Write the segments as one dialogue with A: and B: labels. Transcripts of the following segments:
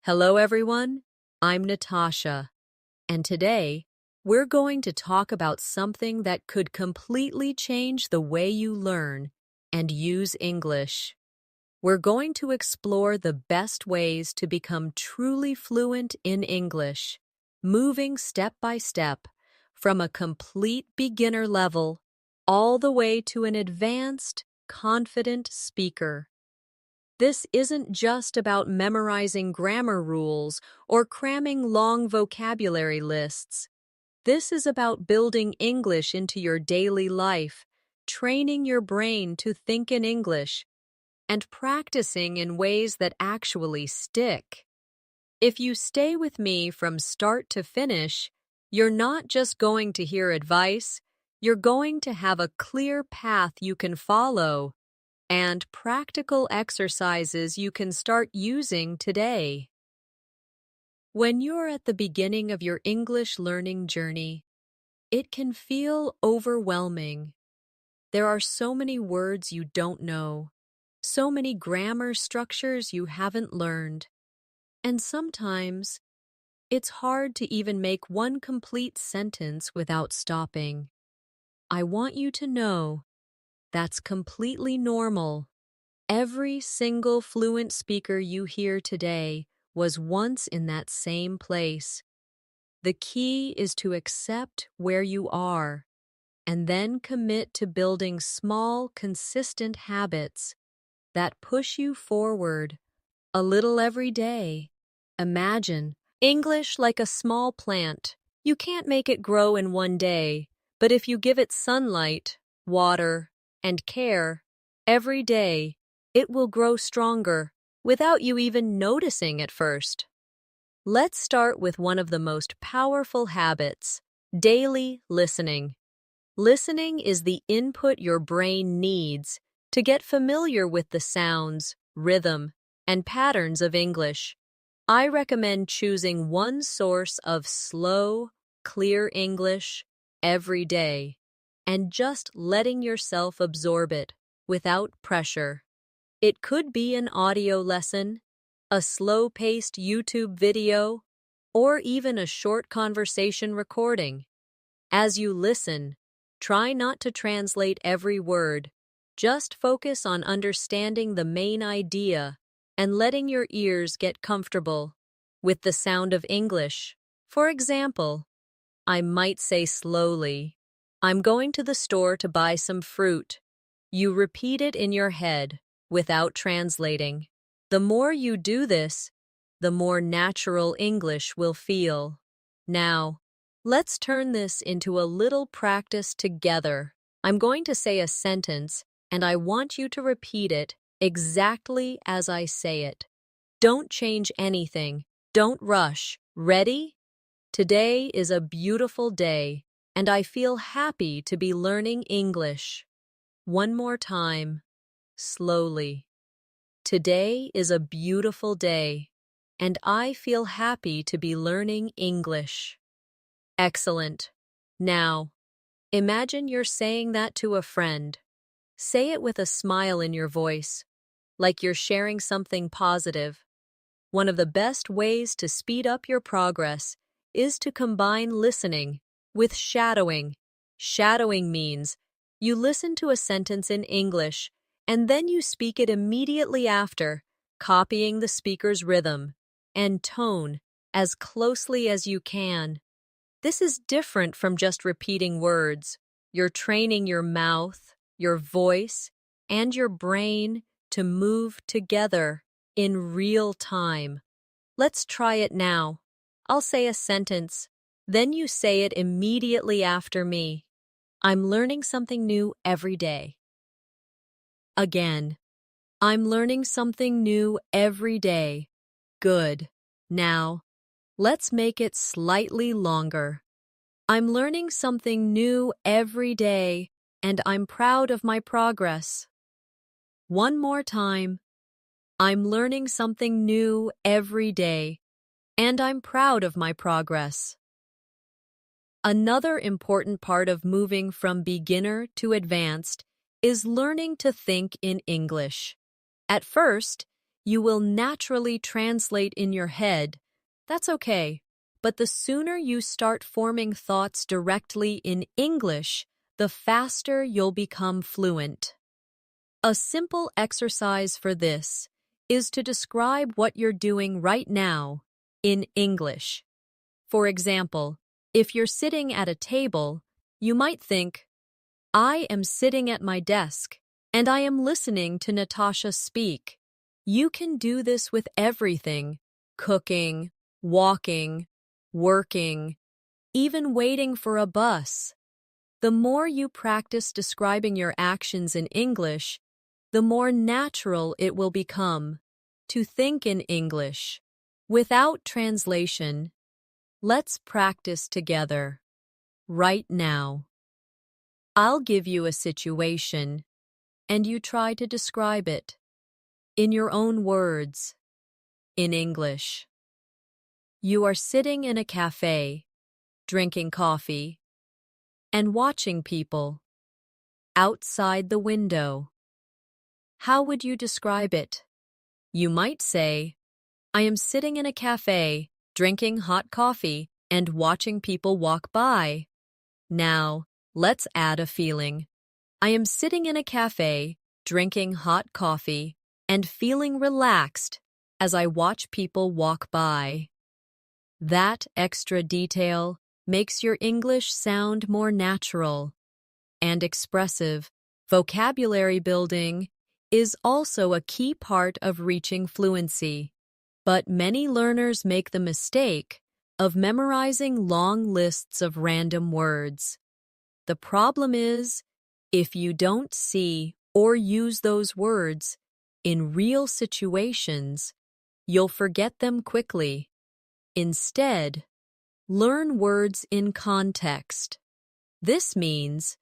A: Hello, everyone. I'm Natasha, and today we're going to talk about something that could completely change the way you learn and use English. We're going to explore the best ways to become truly fluent in English, moving step by step from a complete beginner level all the way to an advanced, confident speaker. This isn't just about memorizing grammar rules or cramming long vocabulary lists. This is about building English into your daily life, training your brain to think in English, and practicing in ways that actually stick. If you stay with me from start to finish, you're not just going to hear advice, you're going to have a clear path you can follow and practical exercises you can start using today. When you're at the beginning of your English learning journey, it can feel overwhelming. There are so many words you don't know, so many grammar structures you haven't learned, and sometimes it's hard to even make one complete sentence without stopping. I want you to know that's completely normal. Every single fluent speaker you hear today was once in that same place. The key is to accept where you are and then commit to building small, consistent habits that push you forward a little every day. Imagine English like a small plant. You can't make it grow in one day, but if you give it sunlight, water, and care every day, it will grow stronger without you even noticing at first. Let's start with one of the most powerful habits, daily listening. Listening is the input your brain needs to get familiar with the sounds, rhythm, and patterns of English. I recommend choosing one source of slow, clear English every day and just letting yourself absorb it without pressure. It could be an audio lesson, a slow-paced YouTube video, or even a short conversation recording. As you listen, try not to translate every word. Just focus on understanding the main idea and letting your ears get comfortable with the sound of English. For example, I might say slowly, "I'm going to the store to buy some fruit." You repeat it in your head without translating. The more you do this, the more natural English will feel. Now, let's turn this into a little practice together. I'm going to say a sentence, and I want you to repeat it exactly as I say it. Don't change anything. Don't rush. Ready? Today is a beautiful day, and I feel happy to be learning English. One more time, slowly. Today is a beautiful day, and I feel happy to be learning English. Excellent. Now, imagine you're saying that to a friend. Say it with a smile in your voice, like you're sharing something positive. One of the best ways to speed up your progress is to combine listening with shadowing. Shadowing means you listen to a sentence in English and then you speak it immediately after, copying the speaker's rhythm and tone as closely as you can. This is different from just repeating words. You're training your mouth, your voice, and your brain to move together in real time. Let's try it now. I'll say a sentence, then you say it immediately after me. I'm learning something new every day. Again, I'm learning something new every day. Good. Now, let's make it slightly longer. I'm learning something new every day, and I'm proud of my progress. One more time. I'm learning something new every day, and I'm proud of my progress. Another important part of moving from beginner to advanced is learning to think in English. At first, you will naturally translate in your head. That's okay. But the sooner you start forming thoughts directly in English, the faster you'll become fluent. A simple exercise for this is to describe what you're doing right now in English. For example, if you're sitting at a table, you might think, I am sitting at my desk, and I am listening to Natasha speak. You can do this with everything: cooking, walking, working, even waiting for a bus. The more you practice describing your actions in English, the more natural it will become to think in English. Without translation, let's practice together, right now. I'll give you a situation, and you try to describe it in your own words, in English. You are sitting in a cafe, drinking coffee, and watching people outside the window. How would you describe it? You might say, I am sitting in a cafe, drinking hot coffee, and watching people walk by. Now, let's add a feeling. I am sitting in a cafe, drinking hot coffee, and feeling relaxed as I watch people walk by. That extra detail makes your English sound more natural and expressive. Vocabulary building is also a key part of reaching fluency, but many learners make the mistake of memorizing long lists of random words. The problem is, if you don't see or use those words in real situations, you'll forget them quickly. Instead, learn words in context. This means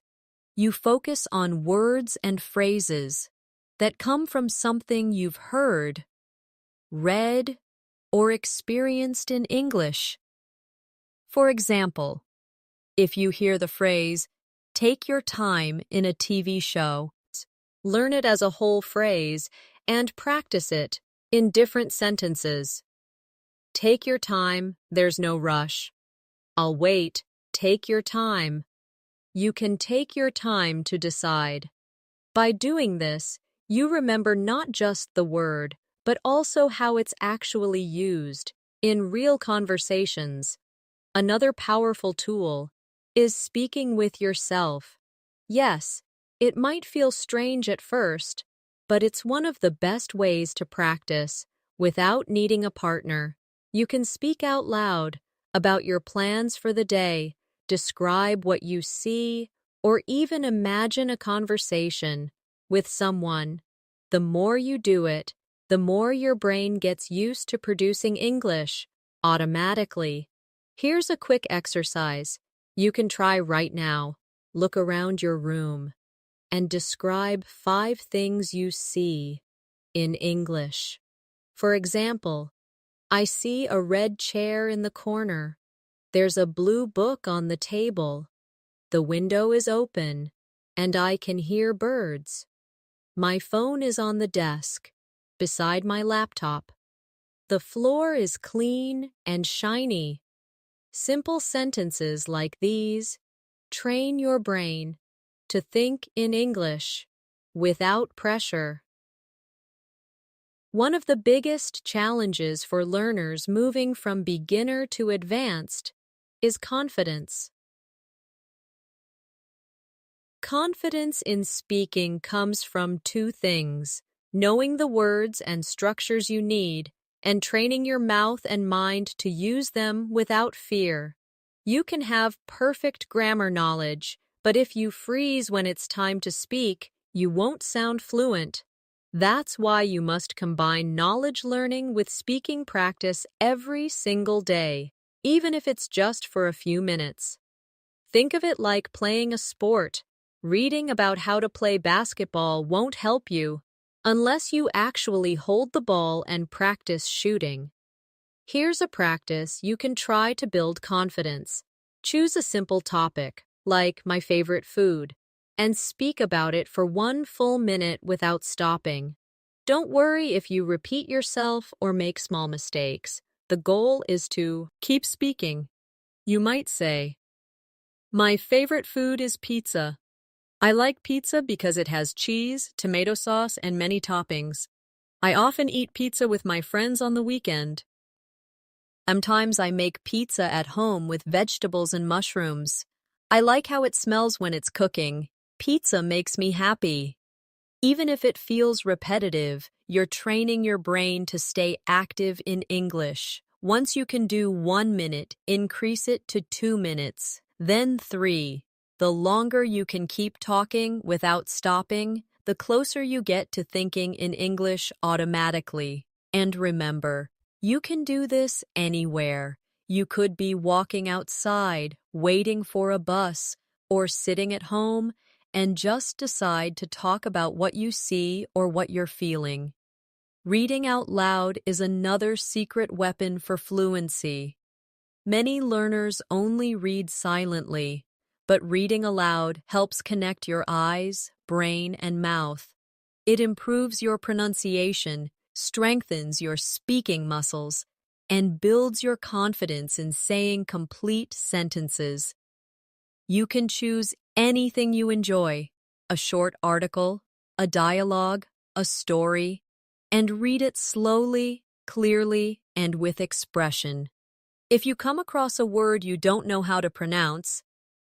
A: you focus on words and phrases that come from something you've heard, read, or experienced in English. For example, if you hear the phrase, take your time in a TV show, learn it as a whole phrase and practice it in different sentences. Take your time, there's no rush. I'll wait, take your time. You can take your time to decide. By doing this, you remember not just the word, but also how it's actually used in real conversations. Another powerful tool is speaking with yourself. Yes, it might feel strange at first, but it's one of the best ways to practice without needing a partner. You can speak out loud about your plans for the day, describe what you see, or even imagine a conversation with someone. The more you do it, the more your brain gets used to producing English automatically. Here's a quick exercise you can try right now. Look around your room and describe 5 things you see in English. For example, I see a red chair in the corner. There's a blue book on the table. The window is open, and I can hear birds. My phone is on the desk, beside my laptop. The floor is clean and shiny. Simple sentences like these train your brain to think in English without pressure. One of the biggest challenges for learners moving from beginner to advanced is confidence. Confidence in speaking comes from 2 things: knowing the words and structures you need, and training your mouth and mind to use them without fear. You can have perfect grammar knowledge, but if you freeze when it's time to speak, you won't sound fluent. That's why you must combine knowledge learning with speaking practice every single day, even if it's just for a few minutes. Think of it like playing a sport. Reading about how to play basketball won't help you unless you actually hold the ball and practice shooting. Here's a practice you can try to build confidence. Choose a simple topic, like my favorite food, and speak about it for 1 full minute without stopping. Don't worry if you repeat yourself or make small mistakes. The goal is to keep speaking. You might say, "My favorite food is pizza. I like pizza because it has cheese, tomato sauce, and many toppings. I often eat pizza with my friends on the weekend. Sometimes I make pizza at home with vegetables and mushrooms. I like how it smells when it's cooking. Pizza makes me happy." Even if it feels repetitive, you're training your brain to stay active in English. Once you can do 1 minute, increase it to 2 minutes, then 3. The longer you can keep talking without stopping, the closer you get to thinking in English automatically. And remember, you can do this anywhere. You could be walking outside, waiting for a bus, or sitting at home, and just decide to talk about what you see or what you're feeling. Reading out loud is another secret weapon for fluency. Many learners only read silently, but reading aloud helps connect your eyes, brain, and mouth. It improves your pronunciation, strengthens your speaking muscles, and builds your confidence in saying complete sentences. You can choose anything you enjoy, a short article, a dialogue, a story, and read it slowly, clearly, and with expression. If you come across a word you don't know how to pronounce,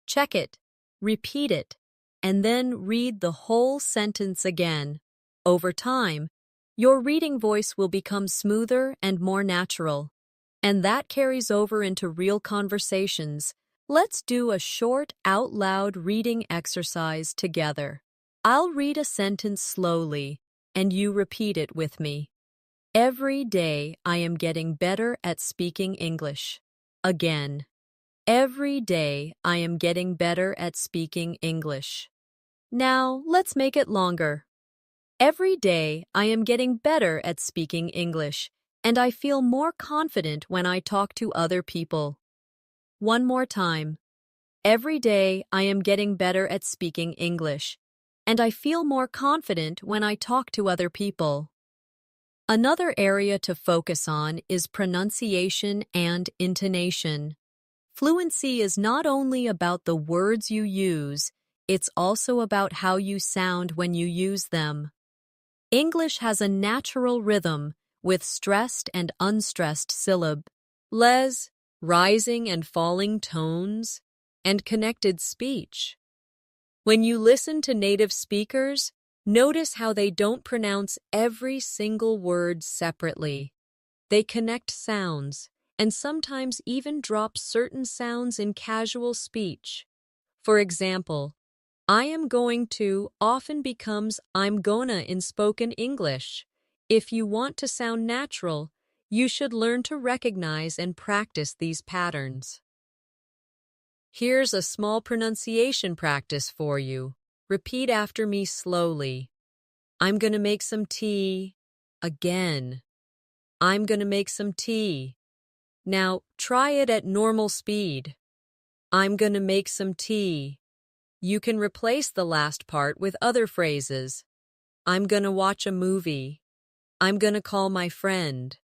A: check it, repeat it, and then read the whole sentence again. Over time, your reading voice will become smoother and more natural, and that carries over into real conversations. Let's do a short out-loud reading exercise together. I'll read a sentence slowly, and you repeat it with me. Every day I am getting better at speaking English. Again. Every day I am getting better at speaking English. Now, let's make it longer. Every day I am getting better at speaking English, and I feel more confident when I talk to other people. One more time. Every day I am getting better at speaking English, and I feel more confident when I talk to other people. Another area to focus on is pronunciation and intonation. Fluency is not only about the words you use, it's also about how you sound when you use them. English has a natural rhythm with stressed and unstressed syllables, rising and falling tones, and connected speech. When you listen to native speakers, notice how they don't pronounce every single word separately. They connect sounds, and sometimes even drop certain sounds in casual speech. For example, "I am going to" often becomes "I'm gonna" in spoken English. If you want to sound natural, you should learn to recognize and practice these patterns. Here's a small pronunciation practice for you. Repeat after me slowly. I'm gonna make some tea. Again. I'm gonna make some tea. Now, try it at normal speed. I'm gonna make some tea. You can replace the last part with other phrases. I'm gonna watch a movie. I'm gonna call my friend.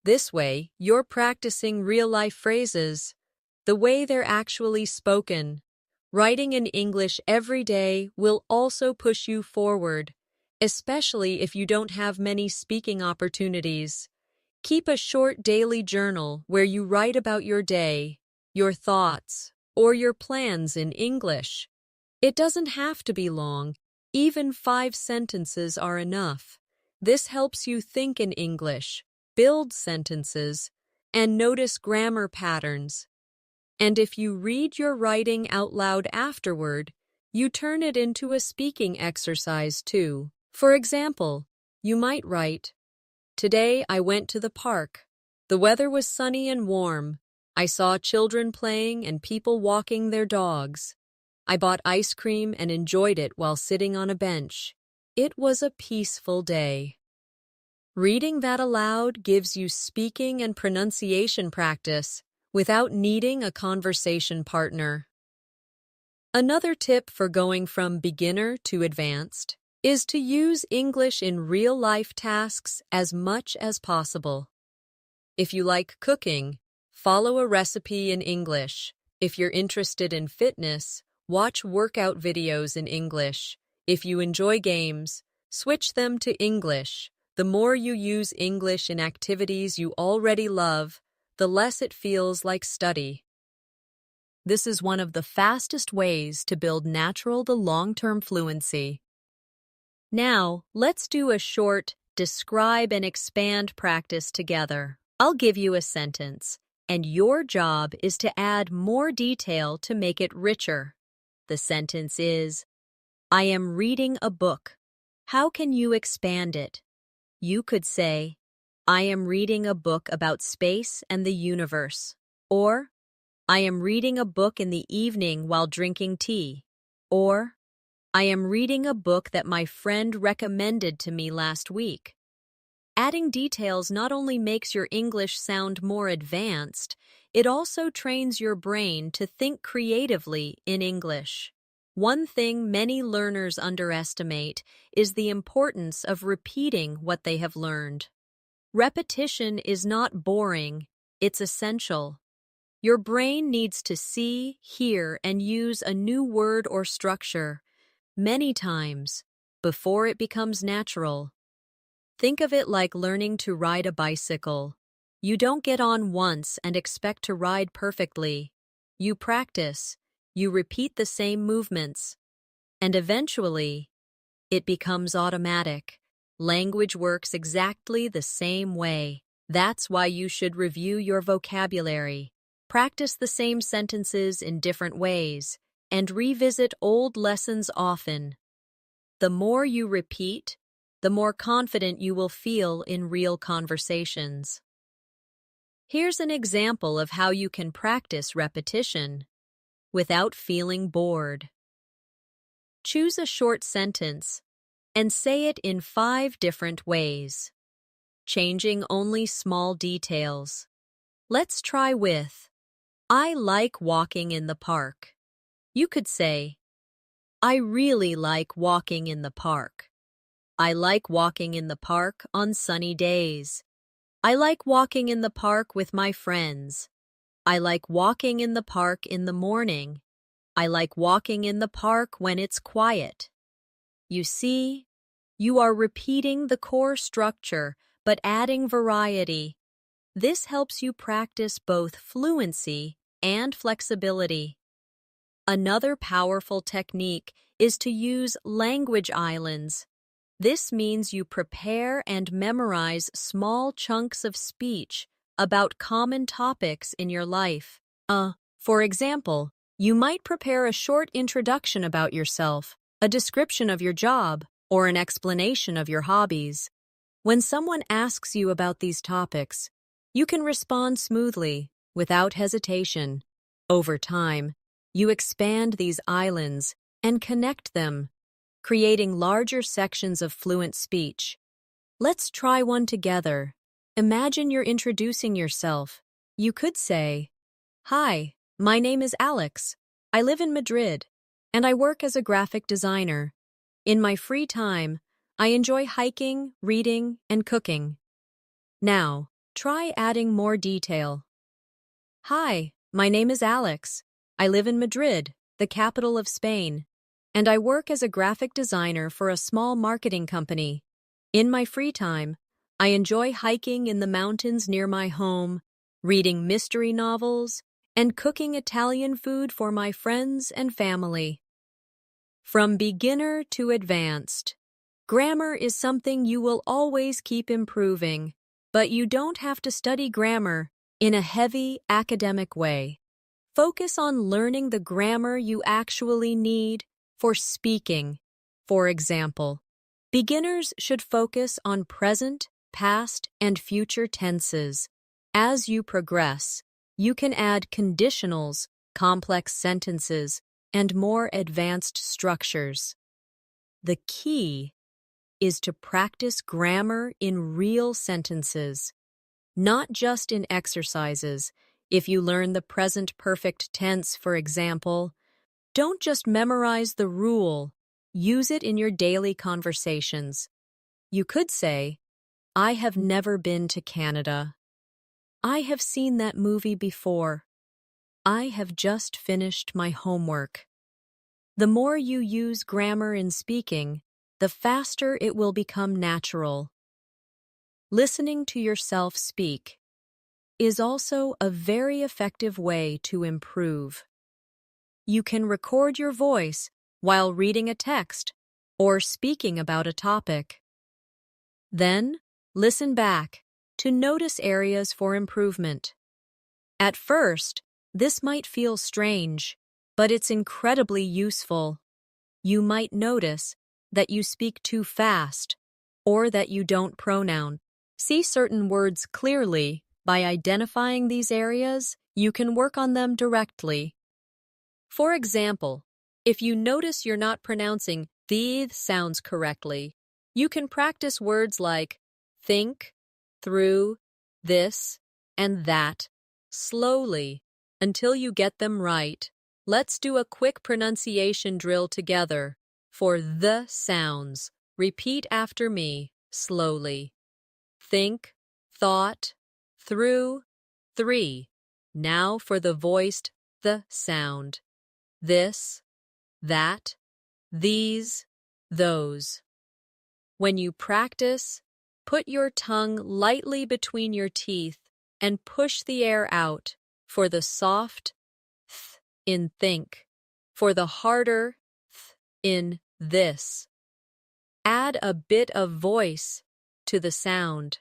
A: This way, you're practicing real-life phrases, the way they're actually spoken. Writing in English every day will also push you forward, especially if you don't have many speaking opportunities. Keep a short daily journal where you write about your day, your thoughts, or your plans in English. It doesn't have to be long. Even 5 sentences are enough. This helps you think in English, build sentences, and notice grammar patterns. And if you read your writing out loud afterward, you turn it into a speaking exercise too. For example, you might write, "Today I went to the park. The weather was sunny and warm. I saw children playing and people walking their dogs. I bought ice cream and enjoyed it while sitting on a bench. It was a peaceful day." Reading that aloud gives you speaking and pronunciation practice without needing a conversation partner. Another tip for going from beginner to advanced is to use English in real-life tasks as much as possible. If you like cooking, follow a recipe in English. If you're interested in fitness, watch workout videos in English. If you enjoy games, switch them to English. The more you use English in activities you already love, the less it feels like study. This is one of the fastest ways to build natural to long-term fluency. Now, let's do a short describe and expand practice together. I'll give you a sentence, and your job is to add more detail to make it richer. The sentence is, I am reading a book. How can you expand it? You could say, I am reading a book about space and the universe. Or, I am reading a book in the evening while drinking tea. Or, I am reading a book that my friend recommended to me last week. Adding details not only makes your English sound more advanced, it also trains your brain to think creatively in English. One thing many learners underestimate is the importance of repeating what they have learned. Repetition is not boring, it's essential. Your brain needs to see, hear, and use a new word or structure many times before it becomes natural. Think of it like learning to ride a bicycle. You don't get on once and expect to ride perfectly. You practice, you repeat the same movements, and eventually, it becomes automatic. Language works exactly the same way. That's why you should review your vocabulary. Practice the same sentences in different ways, and revisit old lessons often. The more you repeat, the more confident you will feel in real conversations. Here's an example of how you can practice repetition without feeling bored. Choose a short sentence and say it in 5 different ways, changing only small details. Let's try with, I like walking in the park. You could say, I really like walking in the park. I like walking in the park on sunny days. I like walking in the park with my friends. I like walking in the park in the morning. I like walking in the park when it's quiet. You see, you are repeating the core structure, but adding variety. This helps you practice both fluency and flexibility. Another powerful technique is to use language islands. This means you prepare and memorize small chunks of speech about common topics in your life. For example, you might prepare a short introduction about yourself, a description of your job, or an explanation of your hobbies. When someone asks you about these topics, you can respond smoothly, without hesitation. Over time, you expand these islands and connect them, creating larger sections of fluent speech. Let's try one together. Imagine you're introducing yourself. You could say, Hi, my name is Alex. I live in Madrid, and I work as a graphic designer. In my free time, I enjoy hiking, reading, and cooking. Now, try adding more detail. Hi, my name is Alex. I live in Madrid, the capital of Spain, and I work as a graphic designer for a small marketing company. In my free time, I enjoy hiking in the mountains near my home, reading mystery novels, and cooking Italian food for my friends and family. From beginner to advanced, grammar is something you will always keep improving, but you don't have to study grammar in a heavy academic way. Focus on learning the grammar you actually need for speaking. For example, beginners should focus on present, past, and future tenses. As you progress, you can add conditionals, complex sentences, and more advanced structures. The key is to practice grammar in real sentences, not just in exercises. If you learn the present perfect tense, for example, don't just memorize the rule. use it in your daily conversations. You could say, I have never been to Canada. I have seen that movie before. I have just finished my homework. The more you use grammar in speaking, the faster it will become natural. Listening to yourself speak is also a very effective way to improve. You can record your voice while reading a text or speaking about a topic. Then, listen back to notice areas for improvement. At first, this might feel strange, but it's incredibly useful. You might notice that you speak too fast or that you don't pronoun. See certain words clearly. By identifying these areas, you can work on them directly. For example, if you notice you're not pronouncing these sounds correctly, you can practice words like think, through, this, and that slowly until you get them right. Let's do a quick pronunciation drill together. For the sounds, repeat after me slowly. Think, thought, through, three. Now for the voiced the sound. This, that, these, those. When you practice, put your tongue lightly between your teeth and push the air out for the soft th in think, for the harder th in this. Add a bit of voice to the sound.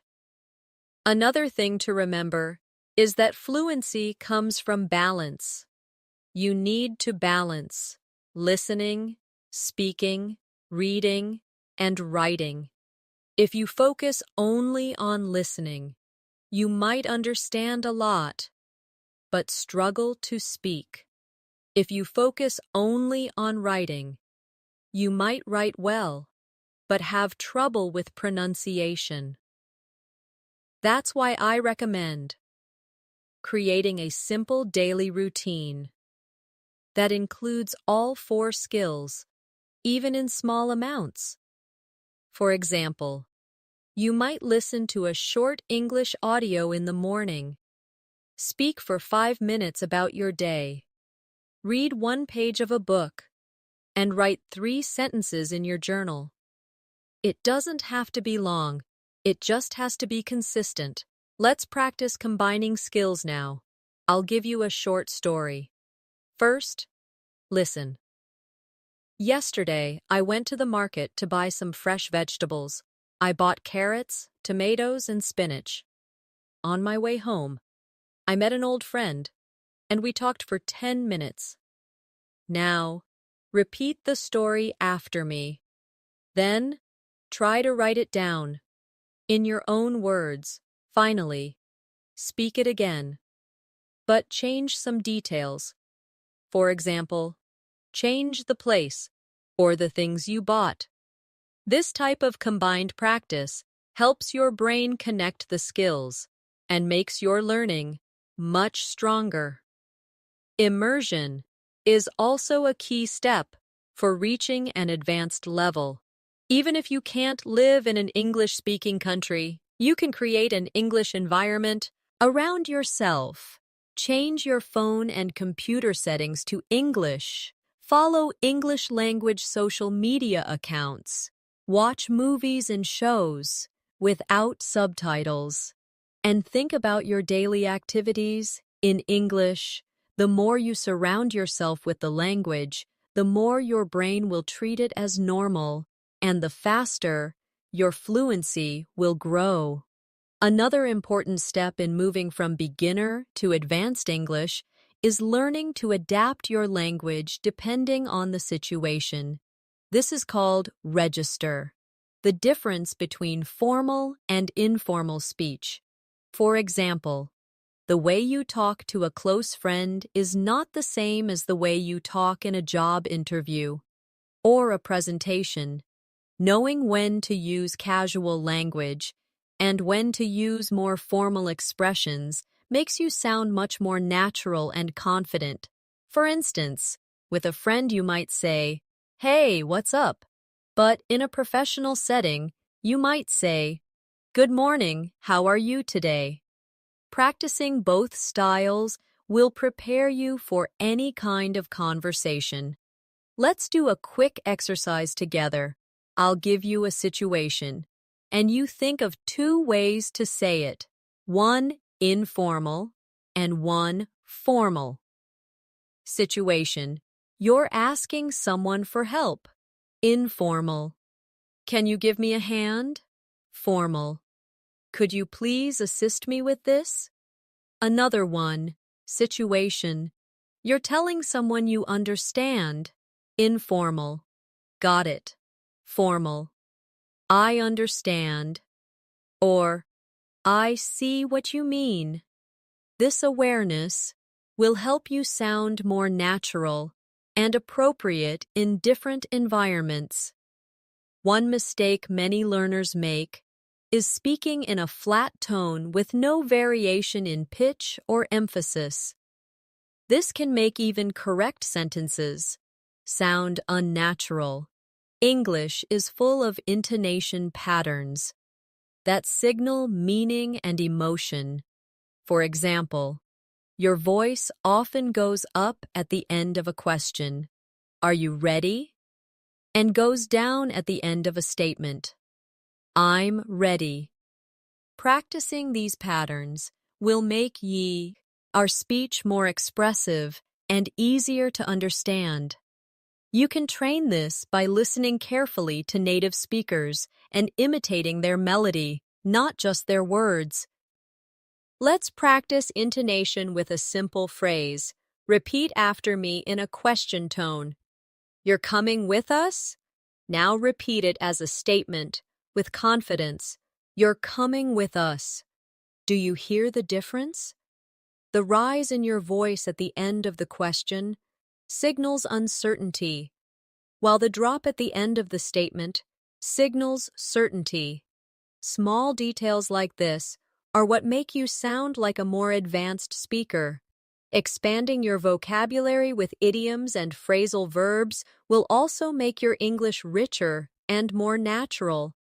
A: Another thing to remember is that fluency comes from balance. You need to balance listening, speaking, reading, and writing. If you focus only on listening, you might understand a lot, but struggle to speak. If you focus only on writing, you might write well, but have trouble with pronunciation. That's why I recommend creating a simple daily routine that includes all 4 skills, even in small amounts. For example, you might listen to a short English audio in the morning. Speak for 5 minutes about your day. Read 1 page of a book and write 3 sentences in your journal. It doesn't have to be long. It just has to be consistent. Let's practice combining skills now. I'll give you a short story. First, listen. Yesterday, I went to the market to buy some fresh vegetables. I bought carrots, tomatoes, and spinach. On my way home, I met an old friend, and we talked for 10 minutes. Now, repeat the story after me. Then, try to write it down in your own words. Finally, speak it again, but change some details. For example, change the place or the things you bought. This type of combined practice helps your brain connect the skills and makes your learning much stronger. Immersion is also a key step for reaching an advanced level. Even if you can't live in an English-speaking country, you can create an English environment around yourself. Change your phone and computer settings to English. Follow English language social media accounts. Watch movies and shows without subtitles. And think about your daily activities in English. The more you surround yourself with the language, the more your brain will treat it as normal, and the faster your fluency will grow. Another important step in moving from beginner to advanced English is learning to adapt your language depending on the situation. This is called register, the difference between formal and informal speech. For example, the way you talk to a close friend is not the same as the way you talk in a job interview or a presentation. Knowing when to use casual language and when to use more formal expressions makes you sound much more natural and confident. For instance, with a friend you might say, "Hey, what's up?" But in a professional setting, you might say, "Good morning, how are you today?" Practicing both styles will prepare you for any kind of conversation. Let's do a quick exercise together. I'll give you a situation, and you think of two ways to say it, one informal and one formal. Situation: you're asking someone for help. Informal. Can you give me a hand? Formal. Could you please assist me with this? Another one. Situation: you're telling someone you understand. Informal. Got it. Formal. I understand. Or, I see what you mean. This awareness will help you sound more natural and appropriate in different environments. One mistake many learners make is speaking in a flat tone with no variation in pitch or emphasis. This can make even correct sentences sound unnatural. English is full of intonation patterns that signal meaning and emotion. For example, your voice often goes up at the end of a question, "Are you ready?" and goes down at the end of a statement, "I'm ready." Practicing these patterns will make our speech more expressive and easier to understand. You can train this by listening carefully to native speakers and imitating their melody, not just their words. Let's practice intonation with a simple phrase. Repeat after me in a question tone. "You're coming with us?" Now repeat it as a statement, with confidence. "You're coming with us." Do you hear the difference? The rise in your voice at the end of the question signals uncertainty, while the drop at the end of the statement signals certainty. Small details like this are what make you sound like a more advanced speaker. Expanding your vocabulary with idioms and phrasal verbs will also make your English richer and more natural.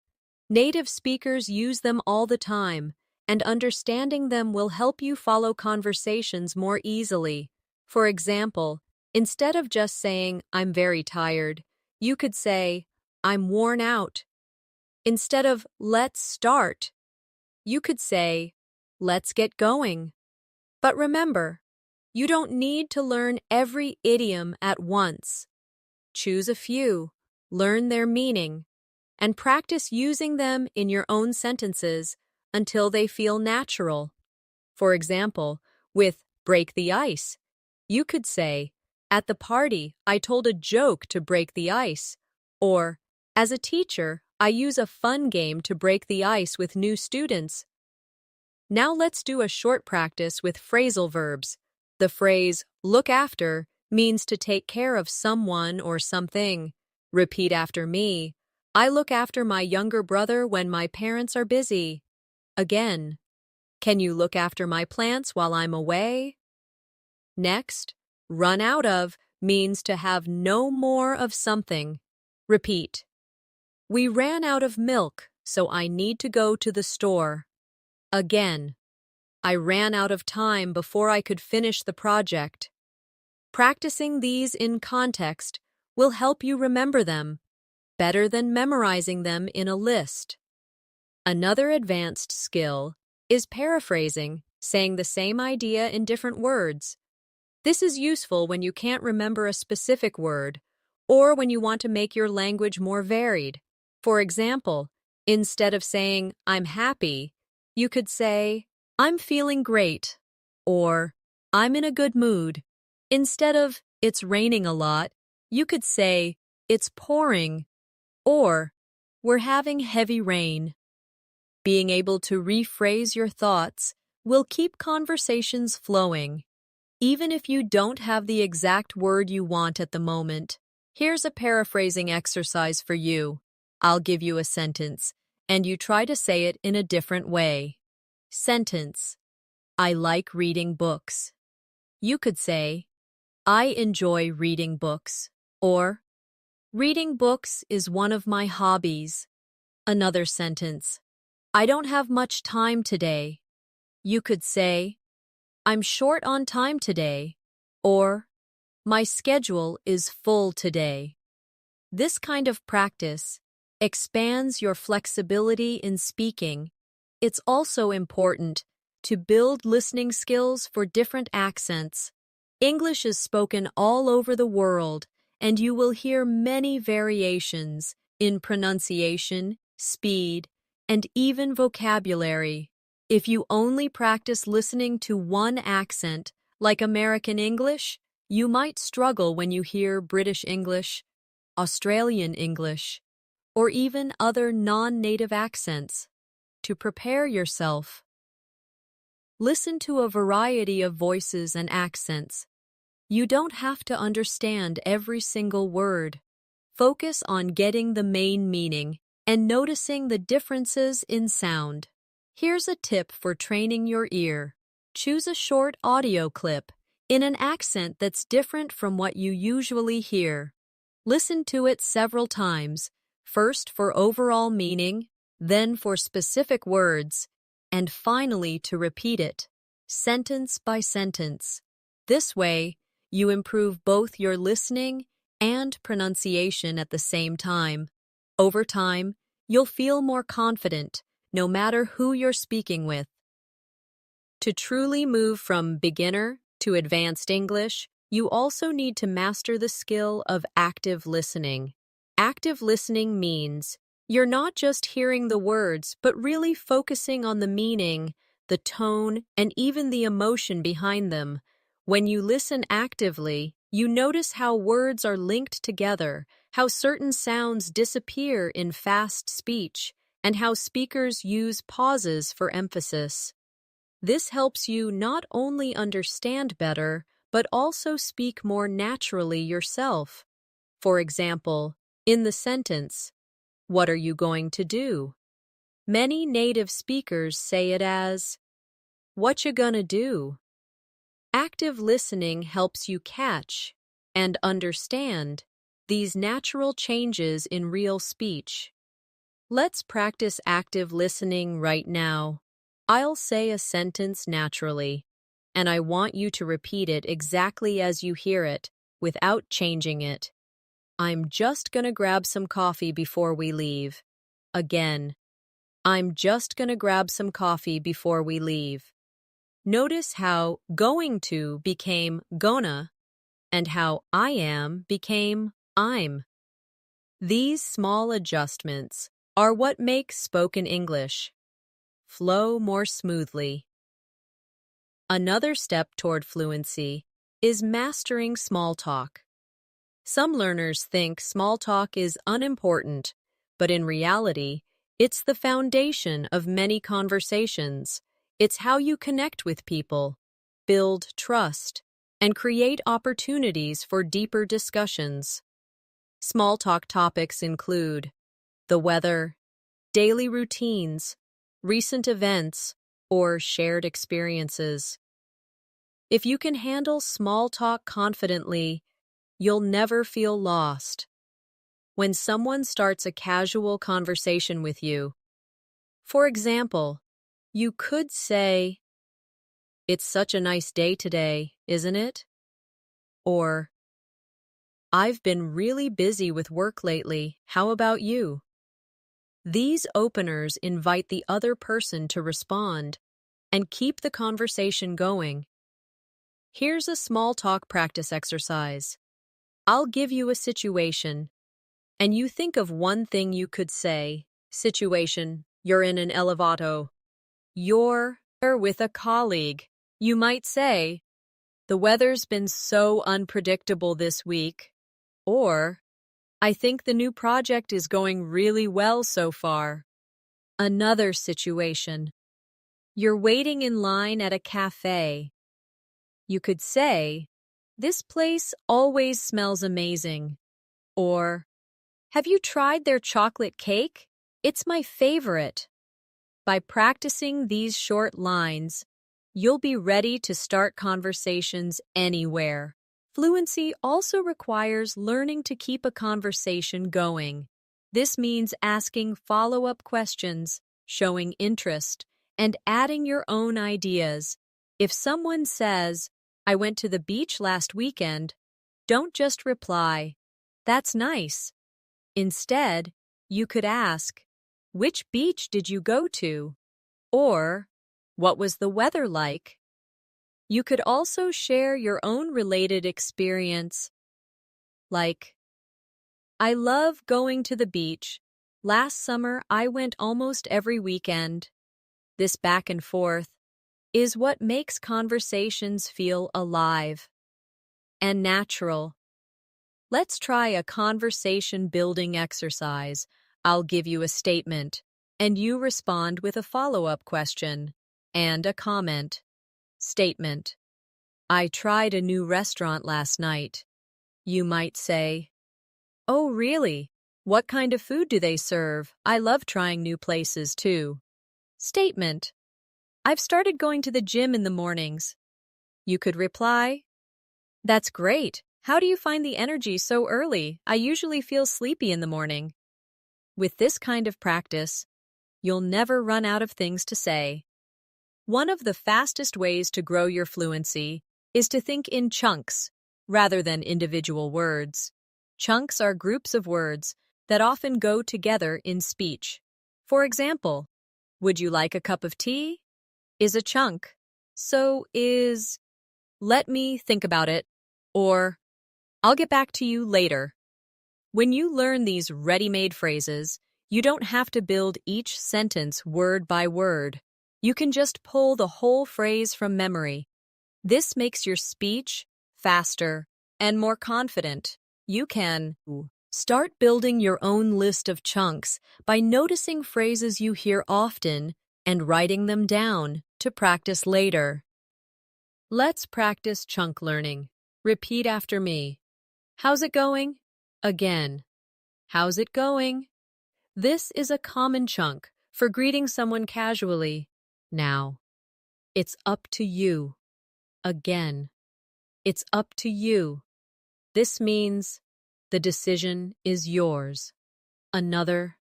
A: Native speakers use them all the time, and understanding them will help you follow conversations more easily. For example, instead of just saying, "I'm very tired," you could say, "I'm worn out." Instead of "let's start," you could say, "let's get going." But remember, you don't need to learn every idiom at once. Choose a few, learn their meaning, and practice using them in your own sentences until they feel natural. For example, with "break the ice," you could say, "At the party, I told a joke to break the ice," or, "As a teacher, I use a fun game to break the ice with new students." Now let's do a short practice with phrasal verbs. The phrase "look after" means to take care of someone or something. Repeat after me. "I look after my younger brother when my parents are busy." Again. "Can you look after my plants while I'm away?" Next, run out of means to have no more of something. Repeat. "We ran out of milk, so I need to go to the store." Again. "I ran out of time before I could finish the project." Practicing these in context will help you remember them better than memorizing them in a list. Another advanced skill is paraphrasing, saying the same idea in different words. This is useful when you can't remember a specific word or when you want to make your language more varied. For example, instead of saying, "I'm happy," you could say, "I'm feeling great," or "I'm in a good mood." Instead of "It's raining a lot," you could say, "It's pouring," or "We're having heavy rain." Being able to rephrase your thoughts will keep conversations flowing. Even if you don't have the exact word you want at the moment, here's a paraphrasing exercise for you. I'll give you a sentence, and you try to say it in a different way. Sentence: "I like reading books." You could say, "I enjoy reading books," or Reading books is one of my hobbies. Another sentence. I don't have much time today. You could say, I'm short on time today, or my schedule is full today. This kind of practice expands your flexibility in speaking. It's also important to build listening skills for different accents. English is spoken all over the world, and you will hear many variations in pronunciation, speed, and even vocabulary. If you only practice listening to one accent, like American English, you might struggle when you hear British English, Australian English, or even other non-native accents. To prepare yourself, listen to a variety of voices and accents. You don't have to understand every single word. Focus on getting the main meaning and noticing the differences in sound. Here's a tip for training your ear. Choose a short audio clip in an accent that's different from what you usually hear. Listen to it several times, first for overall meaning, then for specific words, and finally to repeat it, sentence by sentence. This way, you improve both your listening and pronunciation at the same time. Over time, you'll feel more confident, no matter who you're speaking with. To truly move from beginner to advanced English, you also need to master the skill of active listening. Active listening means you're not just hearing the words, but really focusing on the meaning, the tone, and even the emotion behind them. When you listen actively, you notice how words are linked together, how certain sounds disappear in fast speech, and how speakers use pauses for emphasis. This helps you not only understand better, but also speak more naturally yourself. For example, in the sentence, "What are you going to do?" Many native speakers say it as, "What you gonna do?" Active listening helps you catch and understand these natural changes in real speech. Let's practice active listening right now. I'll say a sentence naturally, and I want you to repeat it exactly as you hear it, without changing it. I'm just gonna grab some coffee before we leave. Again, I'm just gonna grab some coffee before we leave. Notice how going to became gonna and how I am became I'm. These small adjustments are what makes spoken English flow more smoothly. Another step toward fluency is mastering small talk. Some learners think small talk is unimportant, but in reality, it's the foundation of many conversations. It's how you connect with people, build trust, and create opportunities for deeper discussions. Small talk topics include the weather, daily routines, recent events, or shared experiences. If you can handle small talk confidently, you'll never feel lost. When someone starts a casual conversation with you, for example, you could say, "It's such a nice day today, isn't it?" Or, "I've been really busy with work lately. How about you?" These openers invite the other person to respond and keep the conversation going. Here's a small talk practice exercise. I'll give you a situation, and you think of one thing you could say. Situation, you're in an elevator. You're with a colleague. You might say, "The weather's been so unpredictable this week." Or, "I think the new project is going really well so far." Another situation. You're waiting in line at a cafe. You could say, "This place always smells amazing." Or, "Have you tried their chocolate cake? It's my favorite." By practicing these short lines, you'll be ready to start conversations anywhere. Fluency also requires learning to keep a conversation going. This means asking follow-up questions, showing interest, and adding your own ideas. If someone says, "I went to the beach last weekend," don't just reply, "That's nice." Instead, you could ask, "Which beach did you go to?" Or, "What was the weather like?" You could also share your own related experience, like, "I love going to the beach. Last summer, I went almost every weekend." This back and forth is what makes conversations feel alive and natural. Let's try a conversation building exercise. I'll give you a statement, and you respond with a follow-up question and a comment. Statement: "I tried a new restaurant last night." You might say, "Oh, really? What kind of food do they serve? I love trying new places too." Statement: "I've started going to the gym in the mornings." You could reply, "That's great. How do you find the energy so early? I usually feel sleepy in the morning." With this kind of practice, you'll never run out of things to say. One of the fastest ways to grow your fluency is to think in chunks rather than individual words. Chunks are groups of words that often go together in speech. For example, "Would you like a cup of tea?" is a chunk. So is "Let me think about it," or "I'll get back to you later." When you learn these ready-made phrases, you don't have to build each sentence word by word. You can just pull the whole phrase from memory. This makes your speech faster and more confident. You can start building your own list of chunks by noticing phrases you hear often and writing them down to practice later. Let's practice chunk learning. Repeat after me. How's it going? Again. How's it going? This is a common chunk for greeting someone casually. Now, it's up to you. Again. It's up to you. This means the decision is yours. Another,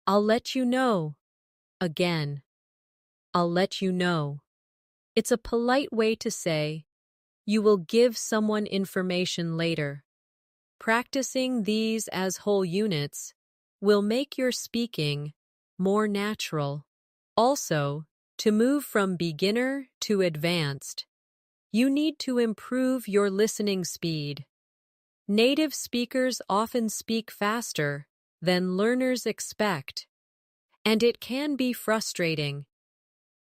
A: I'll let you know. Again. I'll let you know. It's a polite way to say, you will give someone information later. Practicing these as whole units will make your speaking more natural. Also, to move from beginner to advanced, you need to improve your listening speed. Native speakers often speak faster than learners expect, and it can be frustrating.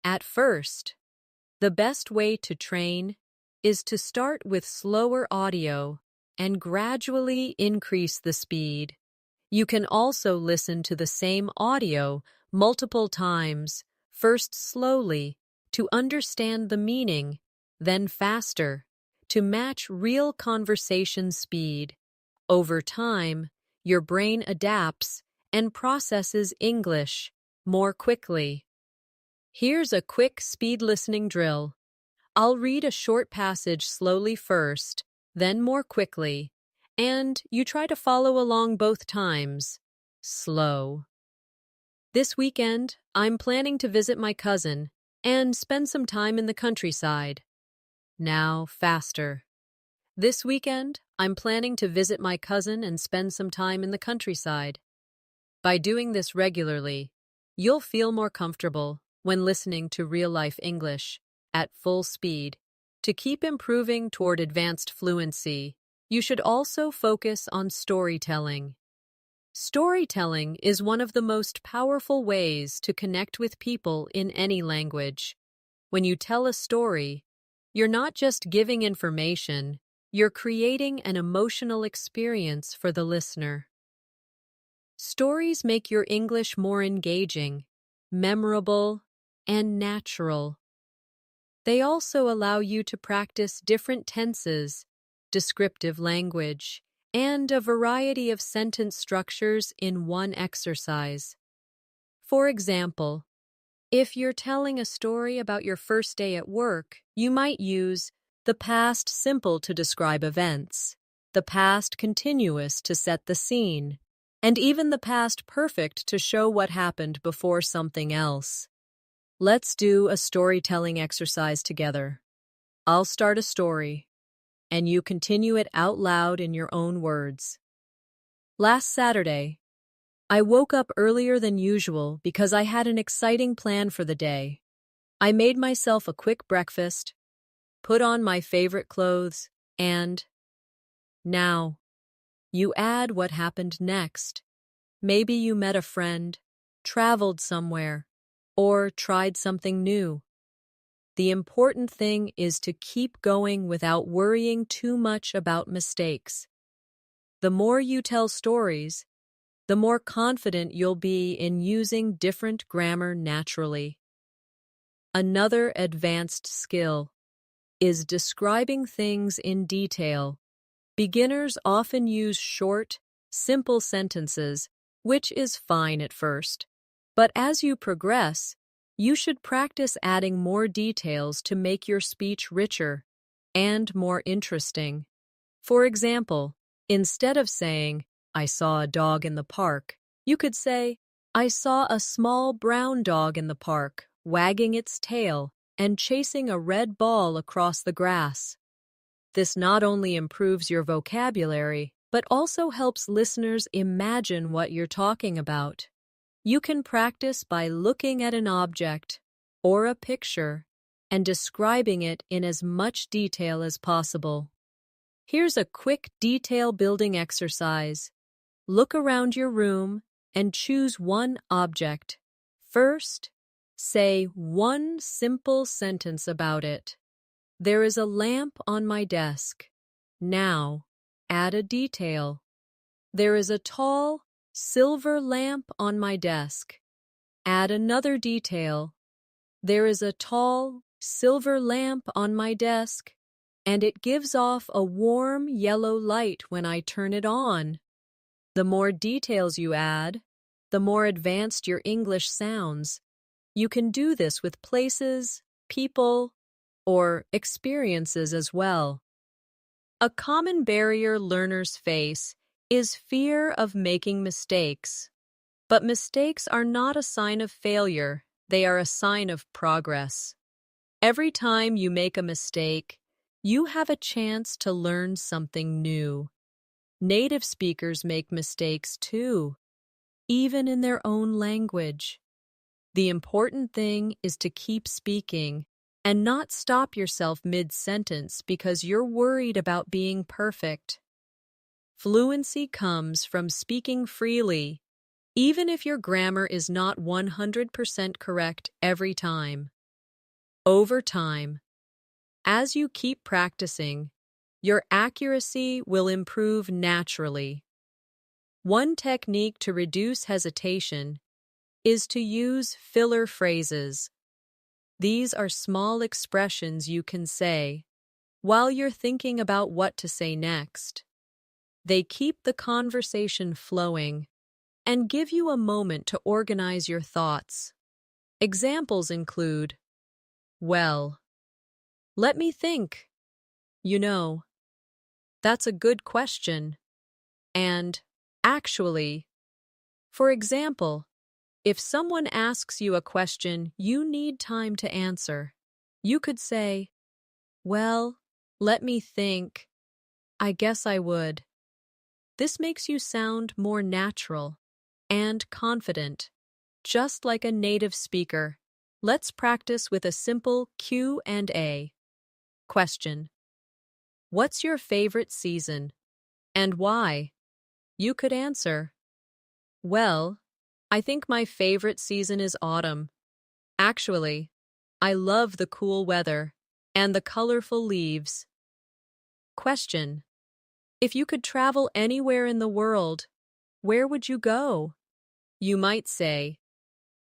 A: At first, the best way to train is to start with slower audio and gradually increase the speed. You can also listen to the same audio multiple times, first slowly to understand the meaning, then faster to match real conversation speed. Over time, your brain adapts and processes English more quickly. Here's a quick speed listening drill. I'll read a short passage slowly first, then more quickly, and you try to follow along both times. Slow. This weekend, I'm planning to visit my cousin and spend some time in the countryside. Now, faster. This weekend, I'm planning to visit my cousin and spend some time in the countryside. By doing this regularly, you'll feel more comfortable when listening to real-life English at full speed. To keep improving toward advanced fluency, you should also focus on storytelling. Storytelling is one of the most powerful ways to connect with people in any language. When you tell a story, you're not just giving information, you're creating an emotional experience for the listener. Stories make your English more engaging, memorable, and natural. They also allow you to practice different tenses, descriptive language, and a variety of sentence structures in one exercise. For example, if you're telling a story about your first day at work, you might use The past simple to describe events, the past continuous to set the scene, and even the past perfect to show what happened before something else. Let's do a storytelling exercise together. I'll start a story, and you continue it out loud in your own words. Last Saturday, I woke up earlier than usual because I had an exciting plan for the day. I made myself a quick breakfast, put on my favorite clothes, and now, you add what happened next. Maybe you met a friend, traveled somewhere, or tried something new. The important thing is to keep going without worrying too much about mistakes. The more you tell stories, the more confident you'll be in using different grammar naturally. Another advanced skill is describing things in detail. Beginners often use short, simple sentences, which is fine at first. But as you progress, you should practice adding more details to make your speech richer and more interesting. For example, instead of saying, "I saw a dog in the park," you could say, "I saw a small brown dog in the park, wagging its tail and chasing a red ball across the grass." This not only improves your vocabulary, but also helps listeners imagine what you're talking about. You can practice by looking at an object or a picture and describing it in as much detail as possible. Here's a quick detail-building exercise. Look around your room and choose one object. First, say one simple sentence about it. There is a lamp on my desk. Now, add a detail. There is a tall, silver lamp on my desk. Add another detail. There is a tall, silver lamp on my desk, and it gives off a warm yellow light when I turn it on. The more details you add, the more advanced your English sounds. You can do this with places, people, or experiences as well. A common barrier learners face is fear of making mistakes. But mistakes are not a sign of failure, they are a sign of progress. Every time you make a mistake, you have a chance to learn something new. Native speakers make mistakes too, even in their own language. The important thing is to keep speaking and not stop yourself mid-sentence because you're worried about being perfect. Fluency comes from speaking freely, even if your grammar is not 100% correct every time. Over time, as you keep practicing, your accuracy will improve naturally. One technique to reduce hesitation is to use filler phrases. These are small expressions you can say while you're thinking about what to say next. They keep the conversation flowing and give you a moment to organize your thoughts. Examples include, "Well, let me think. You know, that's a good question." And, "Actually." For example, if someone asks you a question you need time to answer, you could say, "Well, let me think. I guess I would." This makes you sound more natural and confident, just like a native speaker. Let's practice with a simple Q&A. Question: What's your favorite season, and why? You could answer, "Well, I think my favorite season is autumn. Actually, I love the cool weather and the colorful leaves." Question: If you could travel anywhere in the world, where would you go? You might say,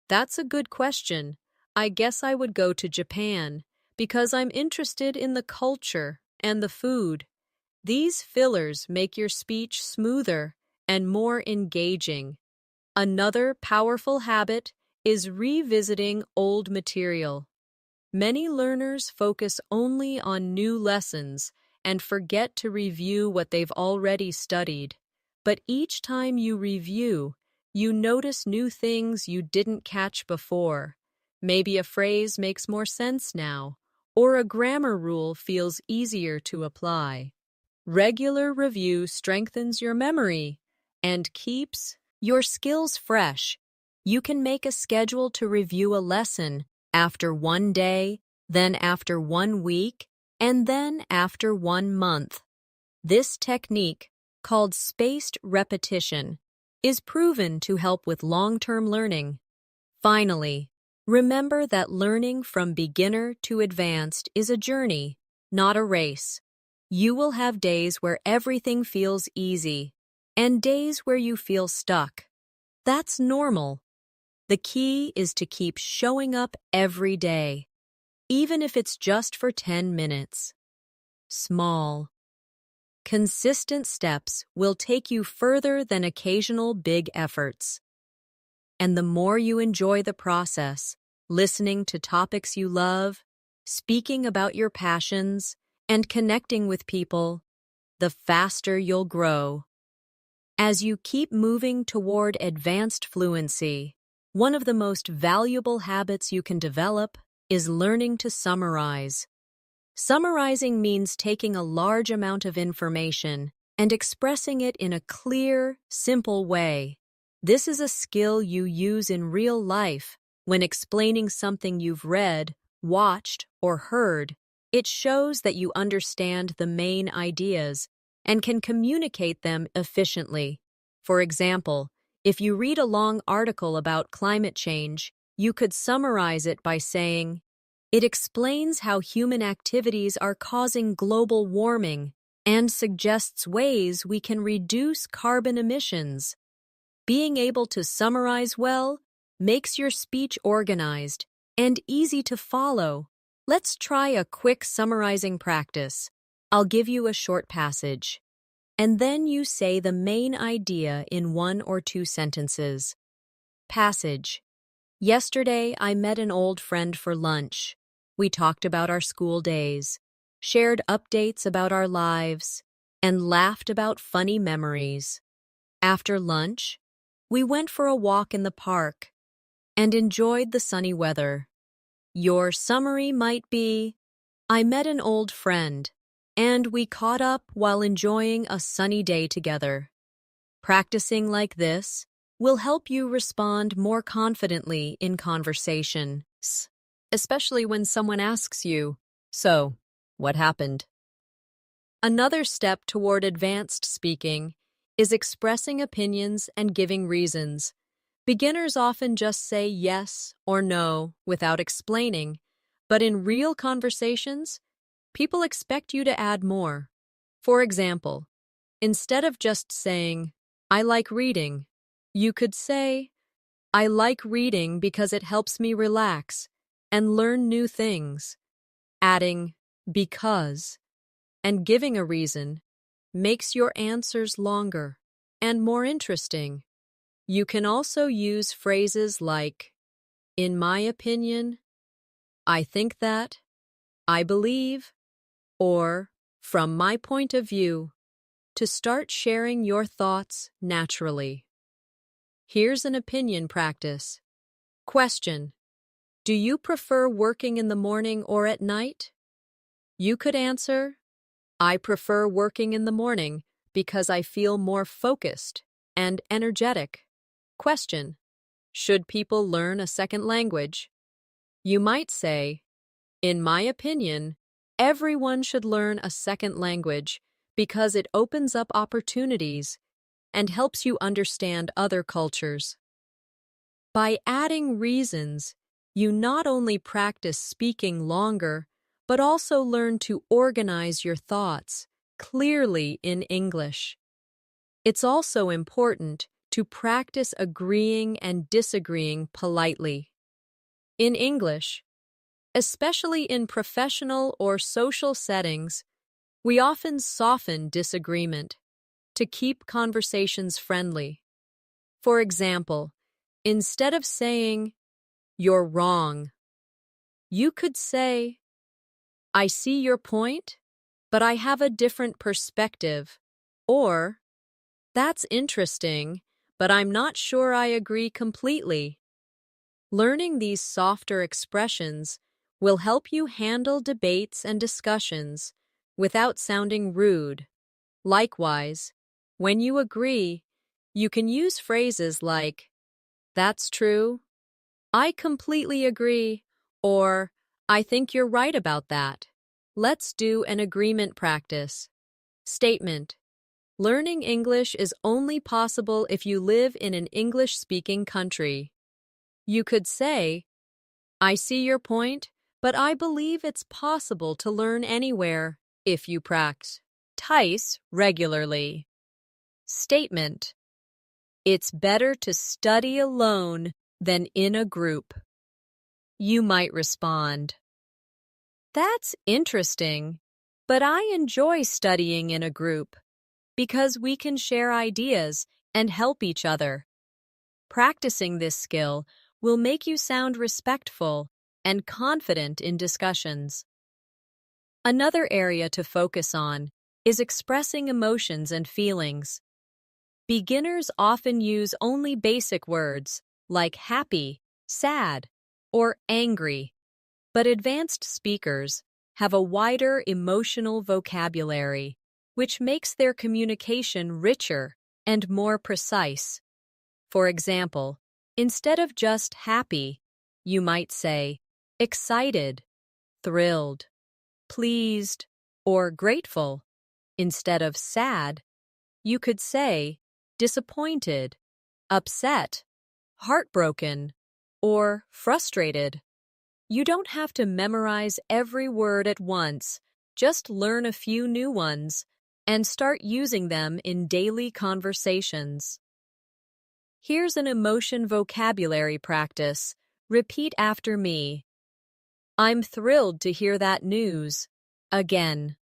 A: "That's a good question. I guess I would go to Japan because I'm interested in the culture and the food." These fillers make your speech smoother and more engaging. Another powerful habit is revisiting old material. Many learners focus only on new lessons and forget to review what they've already studied. But each time you review, you notice new things you didn't catch before. Maybe a phrase makes more sense now, or a grammar rule feels easier to apply. Regular review strengthens your memory and keeps your skills fresh. You can make a schedule to review a lesson after one day, then after 1 week, and then after 1 month. This technique, called spaced repetition, is proven to help with long-term learning. Finally, remember that learning from beginner to advanced is a journey, not a race. You will have days where everything feels easy and days where you feel stuck. That's normal. The key is to keep showing up every day, even if it's just for 10 minutes. Small, consistent steps will take you further than occasional big efforts. And the more you enjoy the process, listening to topics you love, speaking about your passions, and connecting with people, the faster you'll grow. As you keep moving toward advanced fluency, one of the most valuable habits you can develop is learning to summarize. Summarizing means taking a large amount of information and expressing it in a clear, simple way. This is a skill you use in real life when explaining something you've read, watched, or heard. It shows that you understand the main ideas and can communicate them efficiently. For example, if you read a long article about climate change, you could summarize it by saying, "It explains how human activities are causing global warming and suggests ways we can reduce carbon emissions." Being able to summarize well makes your speech organized and easy to follow. Let's try a quick summarizing practice. I'll give you a short passage, and then you say the main idea in 1 or 2 sentences. Passage. Yesterday, I met an old friend for lunch. We talked about our school days, shared updates about our lives, and laughed about funny memories. After lunch, we went for a walk in the park and enjoyed the sunny weather. Your summary might be, I met an old friend, and we caught up while enjoying a sunny day together. Practicing like this will help you respond more confidently in conversations, especially when someone asks you, "So, what happened?" Another step toward advanced speaking is expressing opinions and giving reasons. Beginners often just say yes or no without explaining, but in real conversations, people expect you to add more. For example, instead of just saying, "I like reading," you could say, "I like reading because it helps me relax and learn new things." Adding "because" and giving a reason makes your answers longer and more interesting. You can also use phrases like, "In my opinion," "I think that," "I believe," or "From my point of view," to start sharing your thoughts naturally. Here's an opinion practice. Question: do you prefer working in the morning or at night? You could answer, "I prefer working in the morning because I feel more focused and energetic." Question: should people learn a second language? You might say, "In my opinion, everyone should learn a second language because it opens up opportunities and helps you understand other cultures." By adding reasons, you not only practice speaking longer, but also learn to organize your thoughts clearly in English. It's also important to practice agreeing and disagreeing politely. In English, especially in professional or social settings, we often soften disagreement to keep conversations friendly. For example, instead of saying, "You're wrong," You could say, I see your point, but I have a different perspective. Or, that's interesting, but I'm not sure I agree completely. Learning these softer expressions will help you handle debates and discussions without sounding rude. Likewise, when you agree, you can use phrases like, that's true, I completely agree, or I think you're right about that. Let's do an agreement practice. Statement. Learning English is only possible if you live in an English-speaking country. You could say, I see your point, but I believe it's possible to learn anywhere if you practice regularly. Statement. It's better to study alone than in a group. You might respond, that's interesting, but I enjoy studying in a group because we can share ideas and help each other. Practicing this skill will make you sound respectful and confident in discussions. Another area to focus on is expressing emotions and feelings. Beginners often use only basic words like happy, sad, or angry, but advanced speakers have a wider emotional vocabulary, which makes their communication richer and more precise. For example, instead of just happy, you might say excited, thrilled, pleased, or grateful. Instead of sad, you could say disappointed, upset, heartbroken, or frustrated. You don't have to memorize every word at once, just learn a few new ones and start using them in daily conversations. Here's an emotion vocabulary practice. Repeat after me. I'm thrilled to hear that news. Again.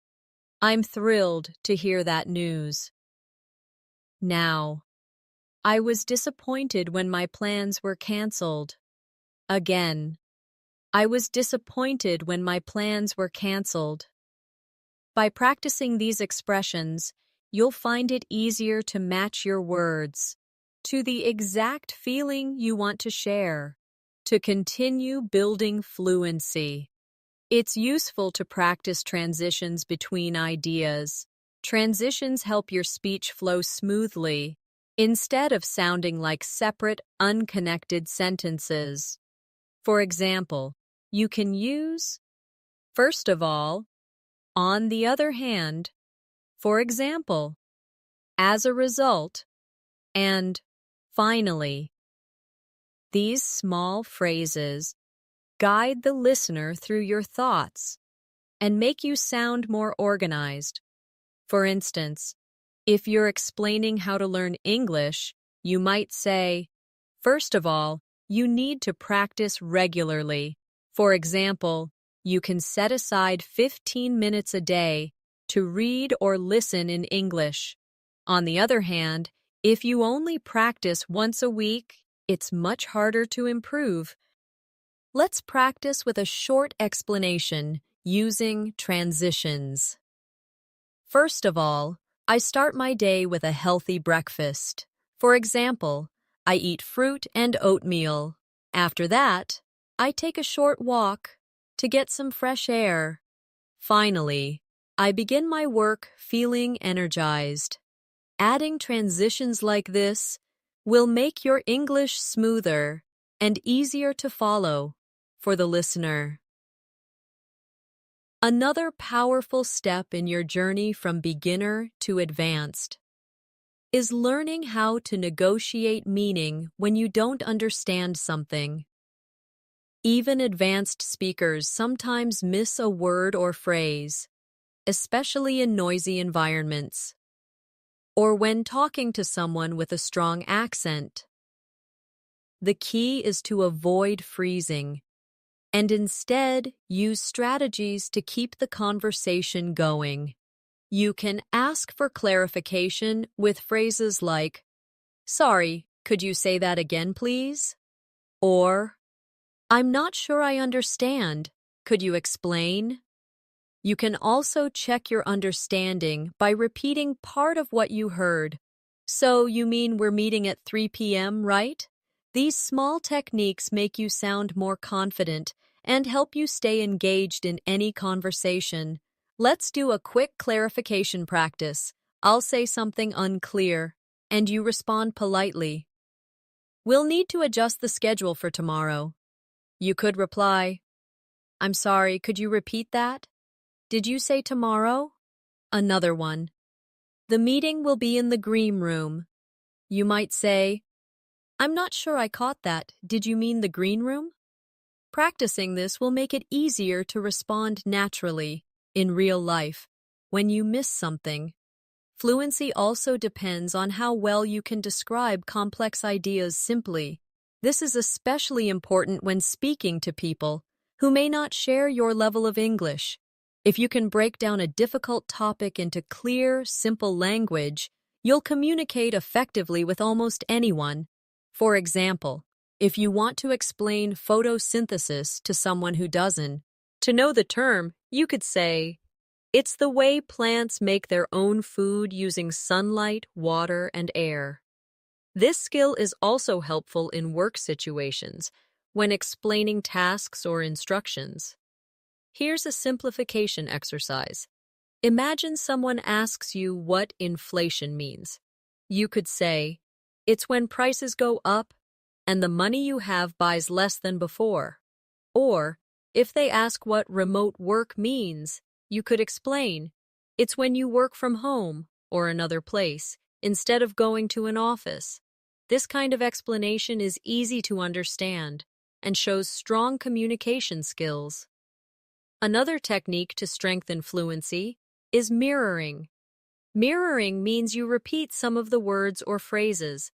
A: I'm thrilled to hear that news. Now. I was disappointed when my plans were canceled. Again. I was disappointed when my plans were canceled. By practicing these expressions, you'll find it easier to match your words to the exact feeling you want to share, to continue building fluency. It's useful to practice transitions between ideas. Transitions help your speech flow smoothly, instead of sounding like separate, unconnected sentences. For example, you can use, first of all, on the other hand, for example, as a result, and finally. These small phrases guide the listener through your thoughts and make you sound more organized. For instance, if you're explaining how to learn English, you might say, first of all, you need to practice regularly. For example, you can set aside 15 minutes a day to read or listen in English. On the other hand, if you only practice once a week, it's much harder to improve. Let's practice with a short explanation using transitions. First of all, I start my day with a healthy breakfast. For example, I eat fruit and oatmeal. After that, I take a short walk to get some fresh air. Finally, I begin my work feeling energized. Adding transitions like this will make your English smoother and easier to follow for the listener. Another powerful step in your journey from beginner to advanced is learning how to negotiate meaning when you don't understand something. Even advanced speakers sometimes miss a word or phrase, especially in noisy environments, or when talking to someone with a strong accent. The key is to avoid freezing and instead use strategies to keep the conversation going. You can ask for clarification with phrases like, sorry, could you say that again, please? Or, I'm not sure I understand. Could you explain? You can also check your understanding by repeating part of what you heard. So, you mean we're meeting at 3 p.m., right? These small techniques make you sound more confident and help you stay engaged in any conversation. Let's do a quick clarification practice. I'll say something unclear, and you respond politely. We'll need to adjust the schedule for tomorrow. You could reply, I'm sorry, could you repeat that? Did you say tomorrow? Another one. The meeting will be in the green room. You might say, I'm not sure I caught that. Did you mean the green room? Practicing this will make it easier to respond naturally in real life when you miss something. Fluency also depends on how well you can describe complex ideas simply. This is especially important when speaking to people who may not share your level of English. If you can break down a difficult topic into clear, simple language, you'll communicate effectively with almost anyone. For example, if you want to explain photosynthesis to someone who doesn't, to know the term, you could say, it's the way plants make their own food using sunlight, water, and air. This skill is also helpful in work situations when explaining tasks or instructions. Here's a simplification exercise. Imagine someone asks you what inflation means. You could say, it's when prices go up and the money you have buys less than before. Or, if they ask what remote work means, you could explain, it's when you work from home or another place instead of going to an office. This kind of explanation is easy to understand and shows strong communication skills. Another technique to strengthen fluency is mirroring. Mirroring means you repeat some of the words or phrases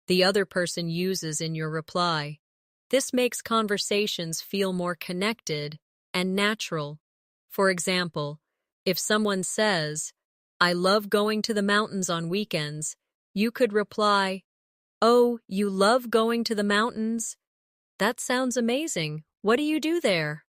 A: the other person uses in your reply. This makes conversations feel more connected and natural. For example, if someone says, I love going to the mountains on weekends, you could reply, oh, you love going to the mountains? That sounds amazing. What do you do there?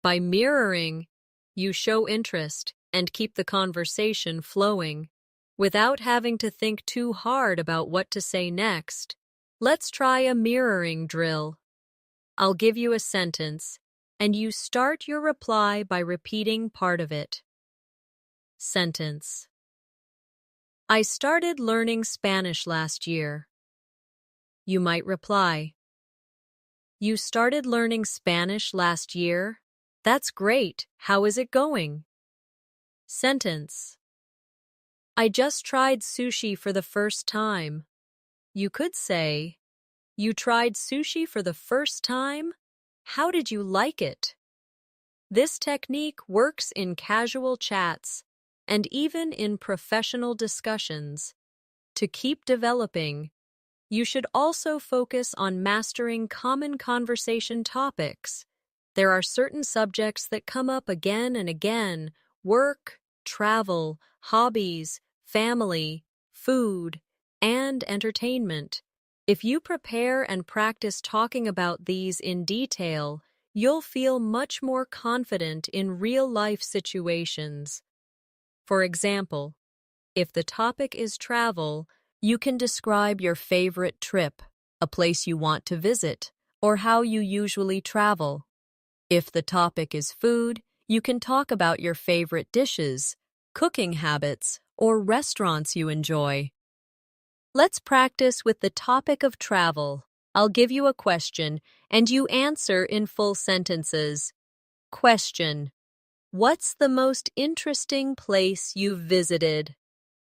A: By mirroring, you show interest and keep the conversation flowing without having to think too hard about what to say next. Let's try a mirroring drill. I'll give you a sentence, and you start your reply by repeating part of it. Sentence. I started learning Spanish last year. You might reply, You started learning Spanish last year? That's great. How is it going? Sentence. I just tried sushi for the first time. You could say, You tried sushi for the first time? How did you like it? This technique works in casual chats and even in professional discussions. To keep developing, you should also focus on mastering common conversation topics. There are certain subjects that come up again and again: work, travel, hobbies, family, food, and entertainment. If you prepare and practice talking about these in detail, you'll feel much more confident in real-life situations. For example, if the topic is travel, you can describe your favorite trip, a place you want to visit, or how you usually travel. If the topic is food, you can talk about your favorite dishes, cooking habits, or restaurants you enjoy. Let's practice with the topic of travel. I'll give you a question, and you answer in full sentences. Question. What's the most interesting place you've visited?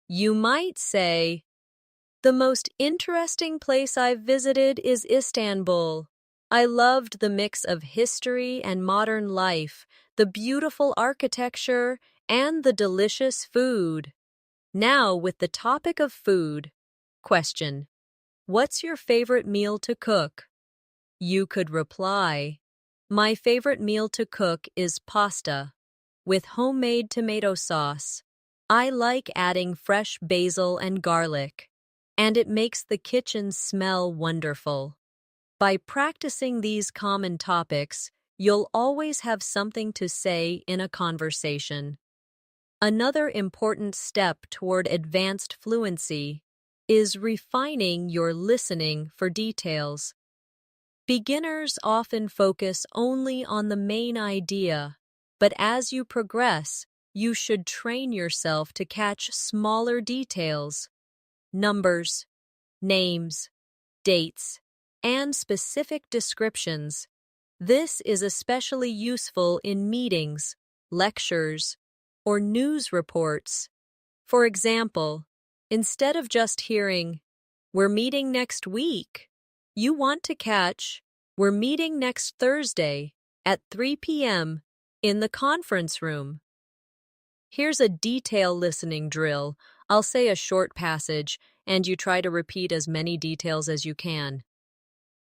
A: You might say, the most interesting place I've visited is Istanbul. I loved the mix of history and modern life, the beautiful architecture, and the delicious food. Now, with the topic of food. Question. What's your favorite meal to cook? You could reply, My favorite meal to cook is pasta with homemade tomato sauce. I like adding fresh basil and garlic, and it makes the kitchen smell wonderful. By practicing these common topics, you'll always have something to say in a conversation. Another important step toward advanced fluency is refining your listening for details. Beginners often focus only on the main idea, but as you progress, you should train yourself to catch smaller details, numbers, names, dates, and specific descriptions. This is especially useful in meetings, lectures, or news reports. For example, instead of just hearing, "We're meeting next week," you want to catch, "We're meeting next Thursday at 3 p.m. in the conference room." Here's a detail listening drill. I'll say a short passage, and you try to repeat as many details as you can.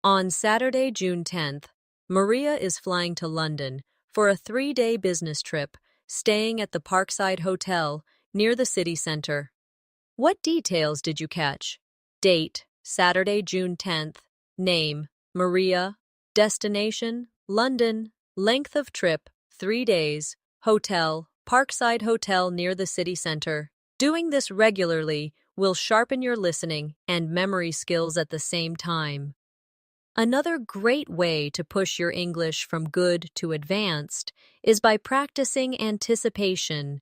A: On Saturday, June 10th, Maria is flying to London for a 3-day business trip, staying at the Parkside Hotel near the city center. What details did you catch? Date, Saturday, June 10th. Name, Maria. Destination, London. Length of trip, 3 days. Hotel, Parkside Hotel near the city center. Doing this regularly will sharpen your listening and memory skills at the same time. Another great way to push your English from good to advanced is by practicing anticipation.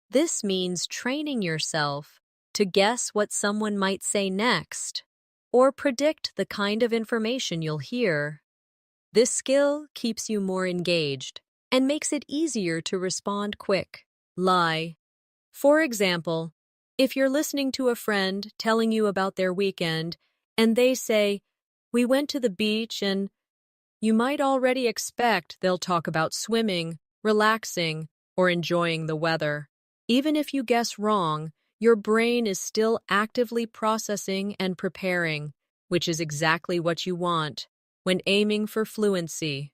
A: This means training yourself to guess what someone might say next, or predict the kind of information you'll hear. This skill keeps you more engaged and makes it easier to respond quick. Lie. For example, if you're listening to a friend telling you about their weekend and they say, "We went to the beach," and you might already expect they'll talk about swimming, relaxing, or enjoying the weather. Even if you guess wrong, your brain is still actively processing and preparing, which is exactly what you want when aiming for fluency.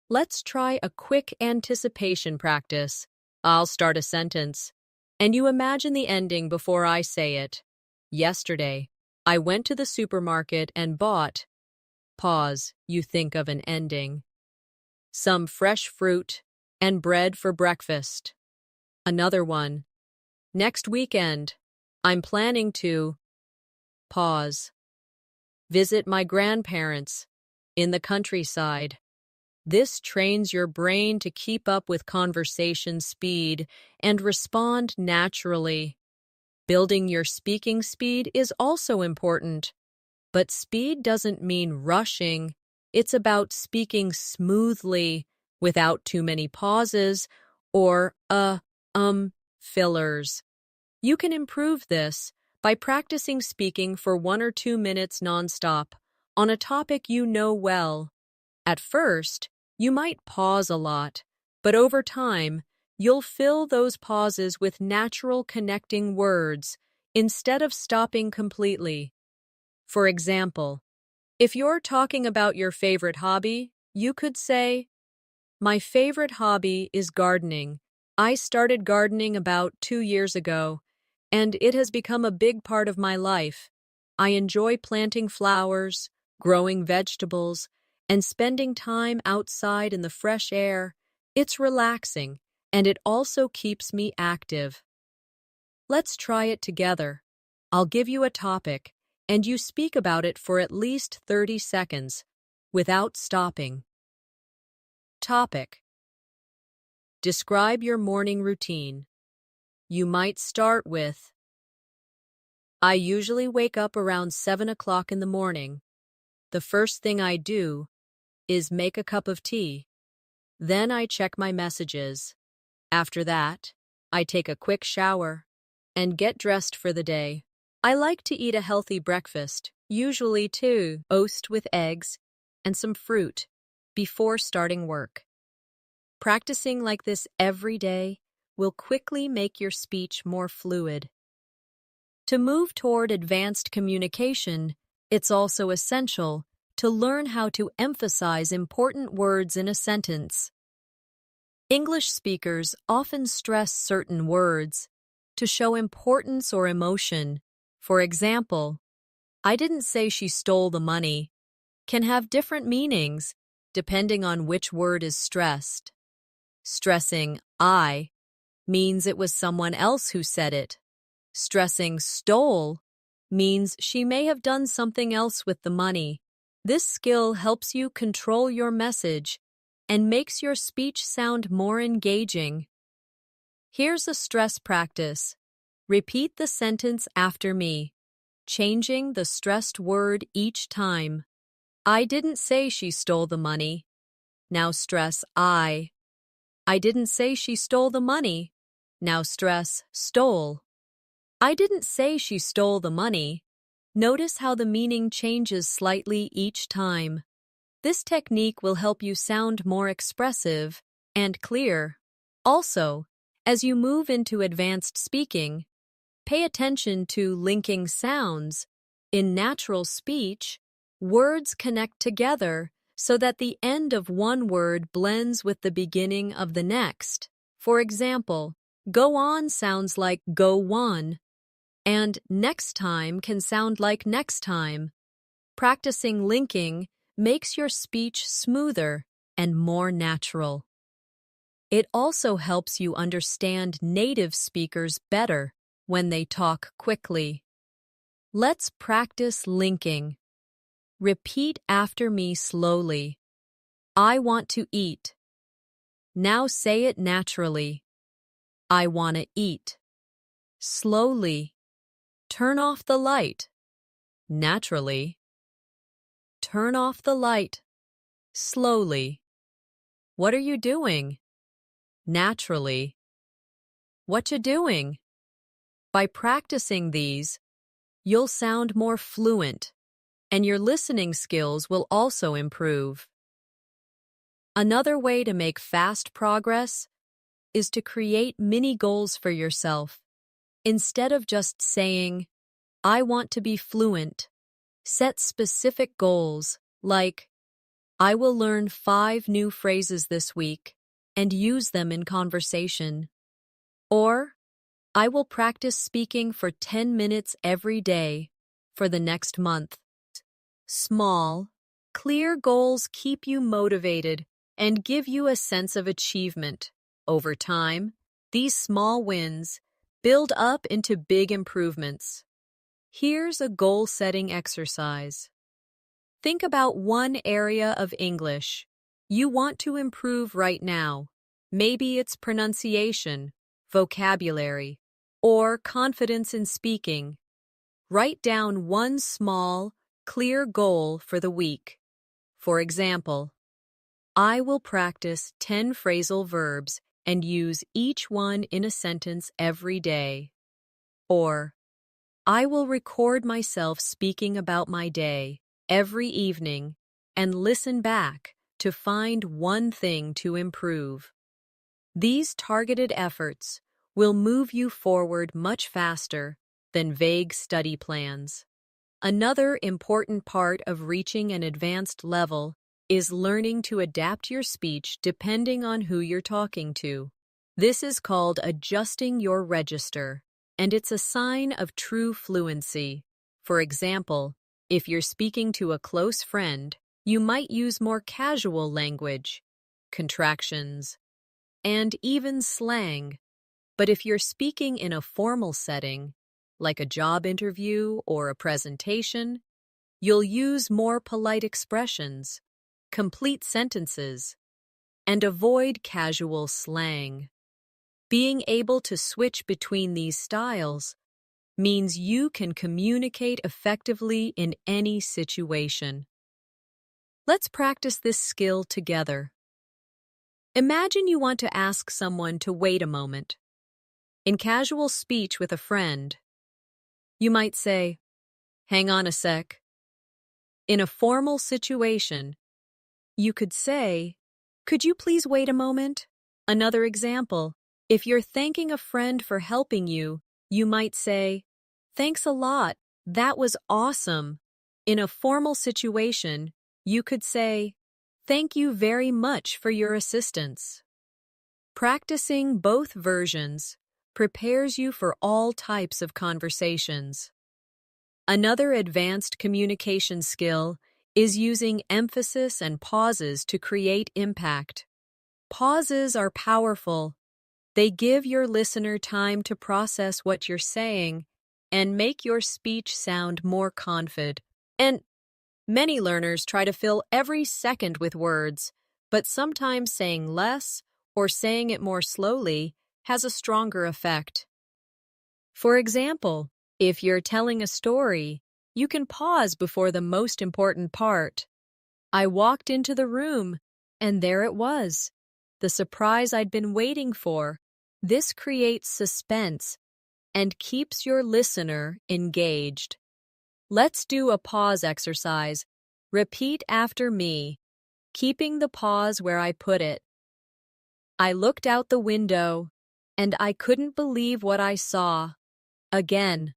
A: Let's try a quick anticipation practice. I'll start a sentence, and you imagine the ending before I say it. Yesterday, I went to the supermarket and bought. Pause, you think of an ending. Some fresh fruit and bread for breakfast. Another one. Next weekend, I'm planning to. Pause. Visit my grandparents in the countryside. This trains your brain to keep up with conversation speed and respond naturally. Building your speaking speed is also important, but speed doesn't mean rushing. It's about speaking smoothly, without too many pauses or fillers. You can improve this by practicing speaking for 1 or 2 minutes nonstop on a topic you know well. At first, you might pause a lot, but over time, you'll fill those pauses with natural connecting words instead of stopping completely. For example, if you're talking about your favorite hobby, you could say, "My favorite hobby is gardening. I started gardening about 2 years ago, and it has become a big part of my life. I enjoy planting flowers, growing vegetables, and spending time outside in the fresh air. It's relaxing, and it also keeps me active." Let's try it together. I'll give you a topic, and you speak about it for at least 30 seconds, without stopping. Topic. Describe your morning routine. You might start with, "I usually wake up around 7 o'clock in the morning. The first thing I do is make a cup of tea. Then I check my messages. After that, I take a quick shower and get dressed for the day. I like to eat a healthy breakfast, usually toast with eggs and some fruit, before starting work." Practicing like this every day will quickly make your speech more fluid. To move toward advanced communication, it's also essential to learn how to emphasize important words in a sentence. English speakers often stress certain words to show importance or emotion. For example, "I didn't say she stole the money," can have different meanings depending on which word is stressed. Stressing I means it was someone else who said it. Stressing stole means she may have done something else with the money. This skill helps you control your message and makes your speech sound more engaging. Here's a stress practice. Repeat the sentence after me, changing the stressed word each time. I didn't say she stole the money. Now stress I. I didn't say she stole the money. Now stress stole. I didn't say she stole the money. Notice how the meaning changes slightly each time. This technique will help you sound more expressive and clear. Also, as you move into advanced speaking, pay attention to linking sounds. In natural speech, words connect together so that the end of one word blends with the beginning of the next. For example, go on sounds like go on, and next time can sound like next time. Practicing linking makes your speech smoother and more natural. It also helps you understand native speakers better when they talk quickly. Let's practice linking. Repeat after me slowly. I want to eat. Now say it naturally. I want to eat. Slowly. Turn off the light. Naturally. Turn off the light. Slowly. What are you doing? Naturally. What you doing? By practicing these, you'll sound more fluent, and your listening skills will also improve. Another way to make fast progress is to create mini goals for yourself. Instead of just saying, I want to be fluent, set specific goals like, I will learn 5 new phrases this week and use them in conversation. Or, I will practice speaking for 10 minutes every day for the next month. Small, clear goals keep you motivated and give you a sense of achievement. Over time, these small wins build up into big improvements. Here's a goal-setting exercise. Think about one area of English you want to improve right now. Maybe it's pronunciation, vocabulary, or confidence in speaking. Write down one small, clear goal for the week. For example, I will practice 10 phrasal verbs and use each one in a sentence every day. Or, I will record myself speaking about my day every evening and listen back to find one thing to improve. These targeted efforts will move you forward much faster than vague study plans. Another important part of reaching an advanced level is learning to adapt your speech depending on who you're talking to. This is called adjusting your register, and it's a sign of true fluency. For example, if you're speaking to a close friend, you might use more casual language, contractions, and even slang. But if you're speaking in a formal setting, like a job interview or a presentation, you'll use more polite expressions, complete sentences, and avoid casual slang. Being able to switch between these styles means you can communicate effectively in any situation. Let's practice this skill together. Imagine you want to ask someone to wait a moment. In casual speech with a friend, you might say, hang on a sec. In a formal situation, you could say, could you please wait a moment? Another example, if you're thanking a friend for helping you, you might say, thanks a lot, that was awesome. In a formal situation, you could say, thank you very much for your assistance. Practicing both versions prepares you for all types of conversations. Another advanced communication skill is using emphasis and pauses to create impact. Pauses are powerful. They give your listener time to process what you're saying and make your speech sound more confident. And many learners try to fill every second with words, but sometimes saying less or saying it more slowly has a stronger effect. For example, if you're telling a story, you can pause before the most important part. I walked into the room, and there it was, the surprise I'd been waiting for. This creates suspense and keeps your listener engaged. Let's do a pause exercise. Repeat after me, keeping the pause where I put it. I looked out the window, and I couldn't believe what I saw. Again.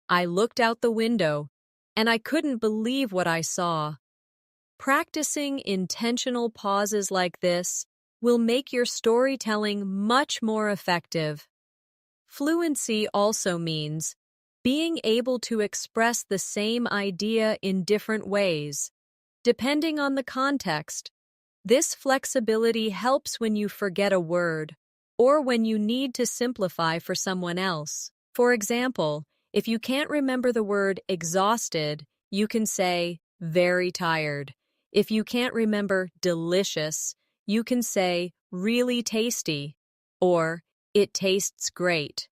A: I looked out the window, and I couldn't believe what I saw. Practicing intentional pauses like this will make your storytelling much more effective. Fluency also means being able to express the same idea in different ways, depending on the context. This flexibility helps when you forget a word or when you need to simplify for someone else. For example, if you can't remember the word exhausted, you can say very tired. If you can't remember delicious, you can say really tasty or it tastes great.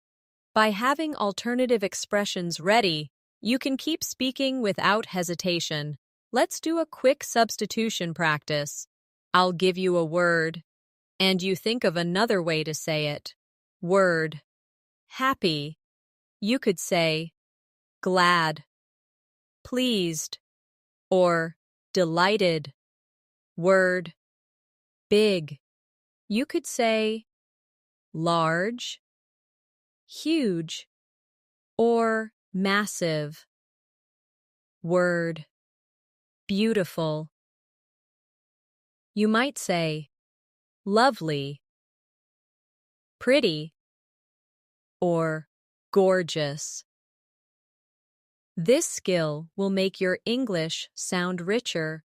A: By having alternative expressions ready, you can keep speaking without hesitation. Let's do a quick substitution practice. I'll give you a word, and you think of another way to say it. Word. Happy. You could say glad, pleased, or delighted. Word. Big. You could say large, huge, or massive. Word. Beautiful. You might say lovely, pretty, or gorgeous. This skill will make your English sound richer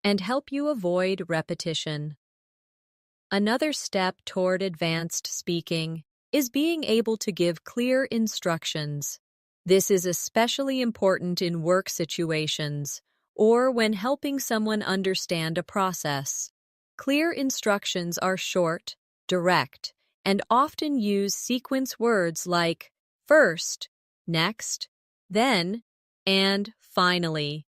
A: and help you avoid repetition. Another step toward advanced speaking is being able to give clear instructions. This is especially important in work situations or when helping someone understand a process. Clear instructions are short, direct, and often use sequence words like first, next, then, and finally.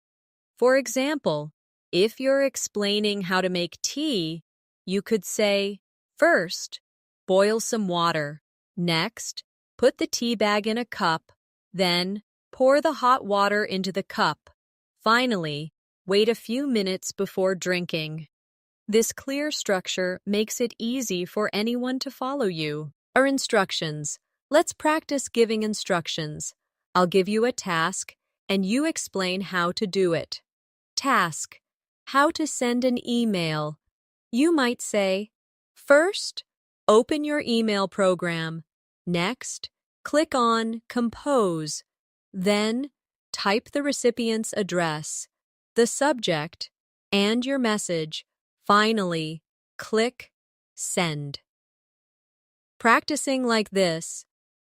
A: For example, if you're explaining how to make tea, you could say, first, boil some water. Next, put the tea bag in a cup. Then, pour the hot water into the cup. Finally, wait a few minutes before drinking. This clear structure makes it easy for anyone to follow you. Our instructions. Let's practice giving instructions. I'll give you a task, and you explain how to do it. Task. How to send an email. You might say, first, open your email program. Next, click on Compose. Then, type the recipient's address, the subject, and your message. Finally, click Send. Practicing like this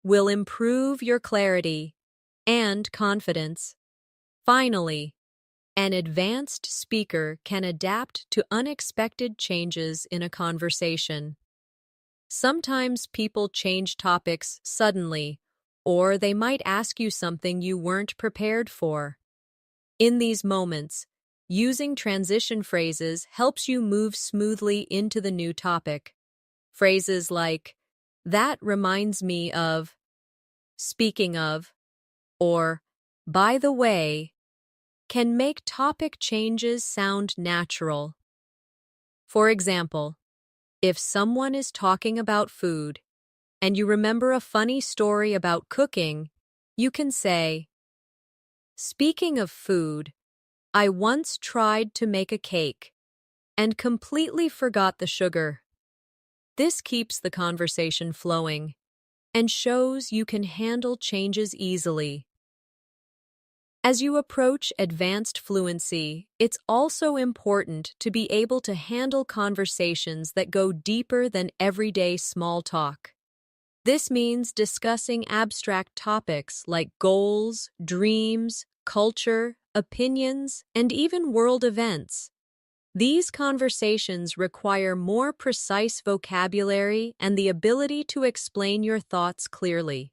A: will improve your clarity and confidence. Finally, an advanced speaker can adapt to unexpected changes in a conversation. Sometimes people change topics suddenly, or they might ask you something you weren't prepared for. In these moments, using transition phrases helps you move smoothly into the new topic. Phrases like, that reminds me of, speaking of, or by the way, can make topic changes sound natural. For example, if someone is talking about food and you remember a funny story about cooking, you can say, speaking of food, I once tried to make a cake and completely forgot the sugar. This keeps the conversation flowing and shows you can handle changes easily. As you approach advanced fluency, it's also important to be able to handle conversations that go deeper than everyday small talk. This means discussing abstract topics like goals, dreams, culture, opinions, and even world events. These conversations require more precise vocabulary and the ability to explain your thoughts clearly.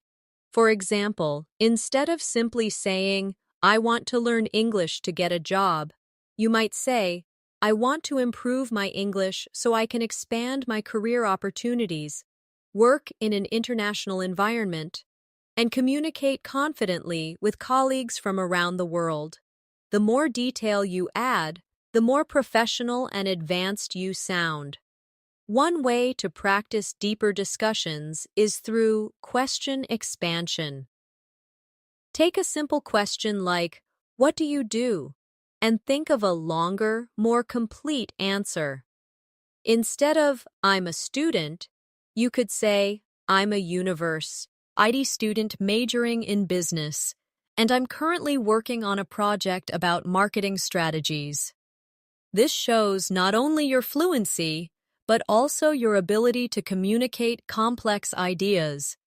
A: For example, instead of simply saying, "I want to learn English to get a job," you might say, "I want to improve my English so I can expand my career opportunities, work in an international environment, and communicate confidently with colleagues from around the world." The more detail you add, the more professional and advanced you sound. One way to practice deeper discussions is through question expansion. Take a simple question like, "What do you do?" and think of a longer, more complete answer. Instead of, "I'm a student," you could say, "I'm a IT student majoring in business, and I'm currently working on a project about marketing strategies." This shows not only your fluency, but also your ability to communicate complex ideas.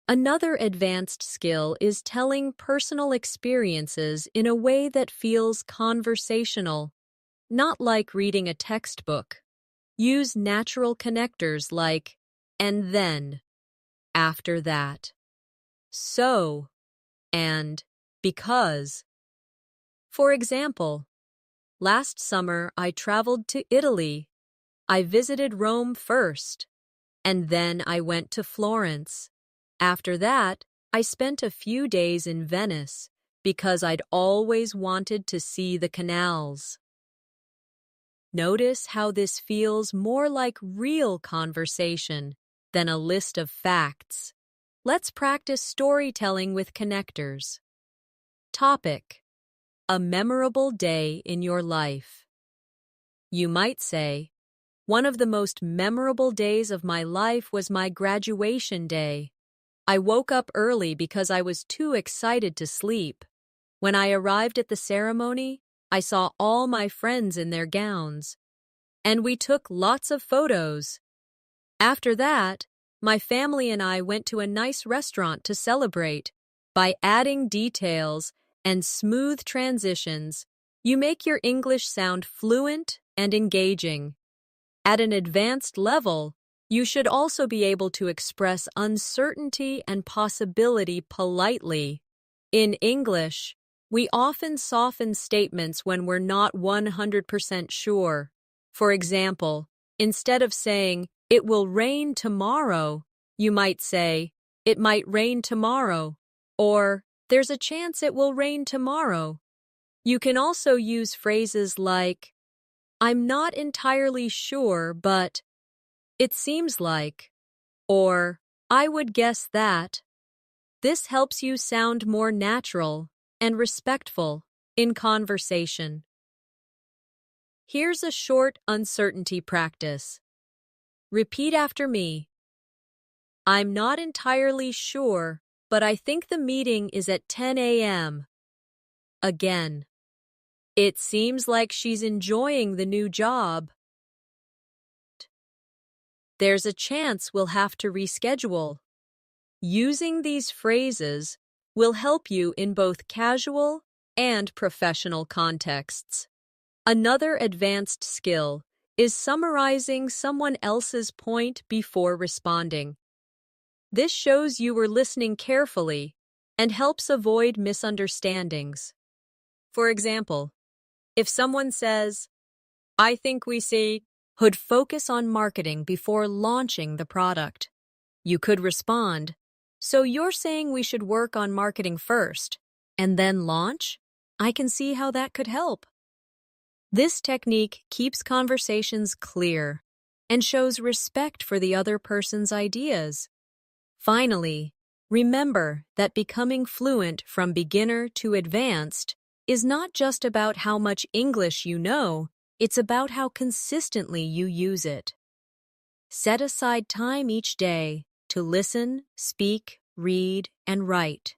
A: Another advanced skill is telling personal experiences in a way that feels conversational, not like reading a textbook. Use natural connectors like "and then," "after that," "so," and "because." For example, last summer I traveled to Italy. I visited Rome first, and then I went to Florence. After that, I spent a few days in Venice because I'd always wanted to see the canals. Notice how this feels more like real conversation than a list of facts. Let's practice storytelling with connectors. Topic: a memorable day in your life. You might say, "One of the most memorable days of my life was my graduation day. I woke up early because I was too excited to sleep. When I arrived at the ceremony, I saw all my friends in their gowns, and we took lots of photos. After that, my family and I went to a nice restaurant to celebrate." By adding details and smooth transitions, you make your English sound fluent and engaging. At an advanced level, you should also be able to express uncertainty and possibility politely. In English, we often soften statements when we're not 100% sure. For example, instead of saying, "It will rain tomorrow," you might say, "It might rain tomorrow," or "There's a chance it will rain tomorrow." You can also use phrases like, "I'm not entirely sure, but it seems like," or "I would guess that." This helps you sound more natural and respectful in conversation. Here's a short uncertainty practice. Repeat after me. "I'm not entirely sure, but I think the meeting is at 10 a.m. Again. "It seems like she's enjoying the new job." "There's a chance we'll have to reschedule." Using these phrases will help you in both casual and professional contexts. Another advanced skill is summarizing someone else's point before responding. This shows you were listening carefully and helps avoid misunderstandings. For example, if someone says, "I think we should focus on marketing before launching the product," you could respond, "So you're saying we should work on marketing first and then launch? I can see how that could help." This technique keeps conversations clear and shows respect for the other person's ideas. Finally, remember that becoming fluent from beginner to advanced is not just about how much English you know, it's about how consistently you use it. Set aside time each day to listen, speak, read, and write.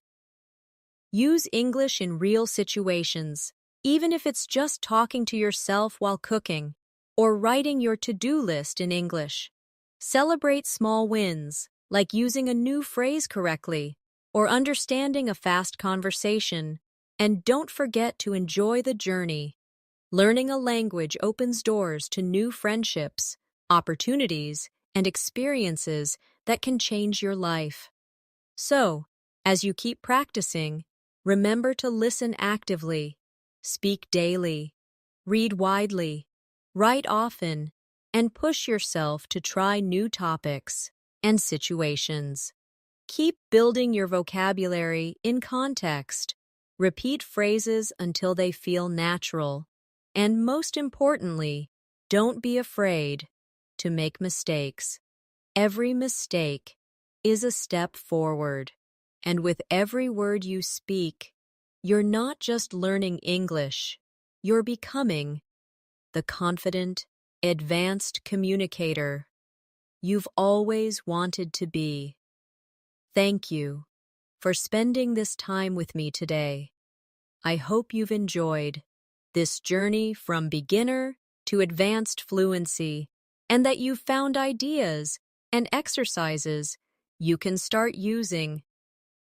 A: Use English in real situations, even if it's just talking to yourself while cooking or writing your to-do list in English. Celebrate small wins, like using a new phrase correctly or understanding a fast conversation, and don't forget to enjoy the journey. Learning a language opens doors to new friendships, opportunities, and experiences that can change your life. So, as you keep practicing, remember to listen actively, speak daily, read widely, write often, and push yourself to try new topics and situations. Keep building your vocabulary in context. Repeat phrases until they feel natural. And most importantly, don't be afraid to make mistakes. Every mistake is a step forward. And with every word you speak, you're not just learning English, you're becoming the confident, advanced communicator you've always wanted to be. Thank you for spending this time with me today. I hope you've enjoyed this journey from beginner to advanced fluency, and that you've found ideas and exercises you can start using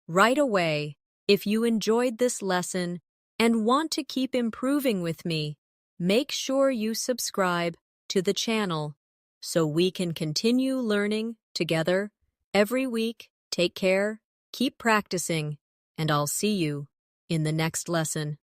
A: right away. If you enjoyed this lesson and want to keep improving with me, make sure you subscribe to the channel so we can continue learning together every week. Take care, keep practicing, and I'll see you in the next lesson.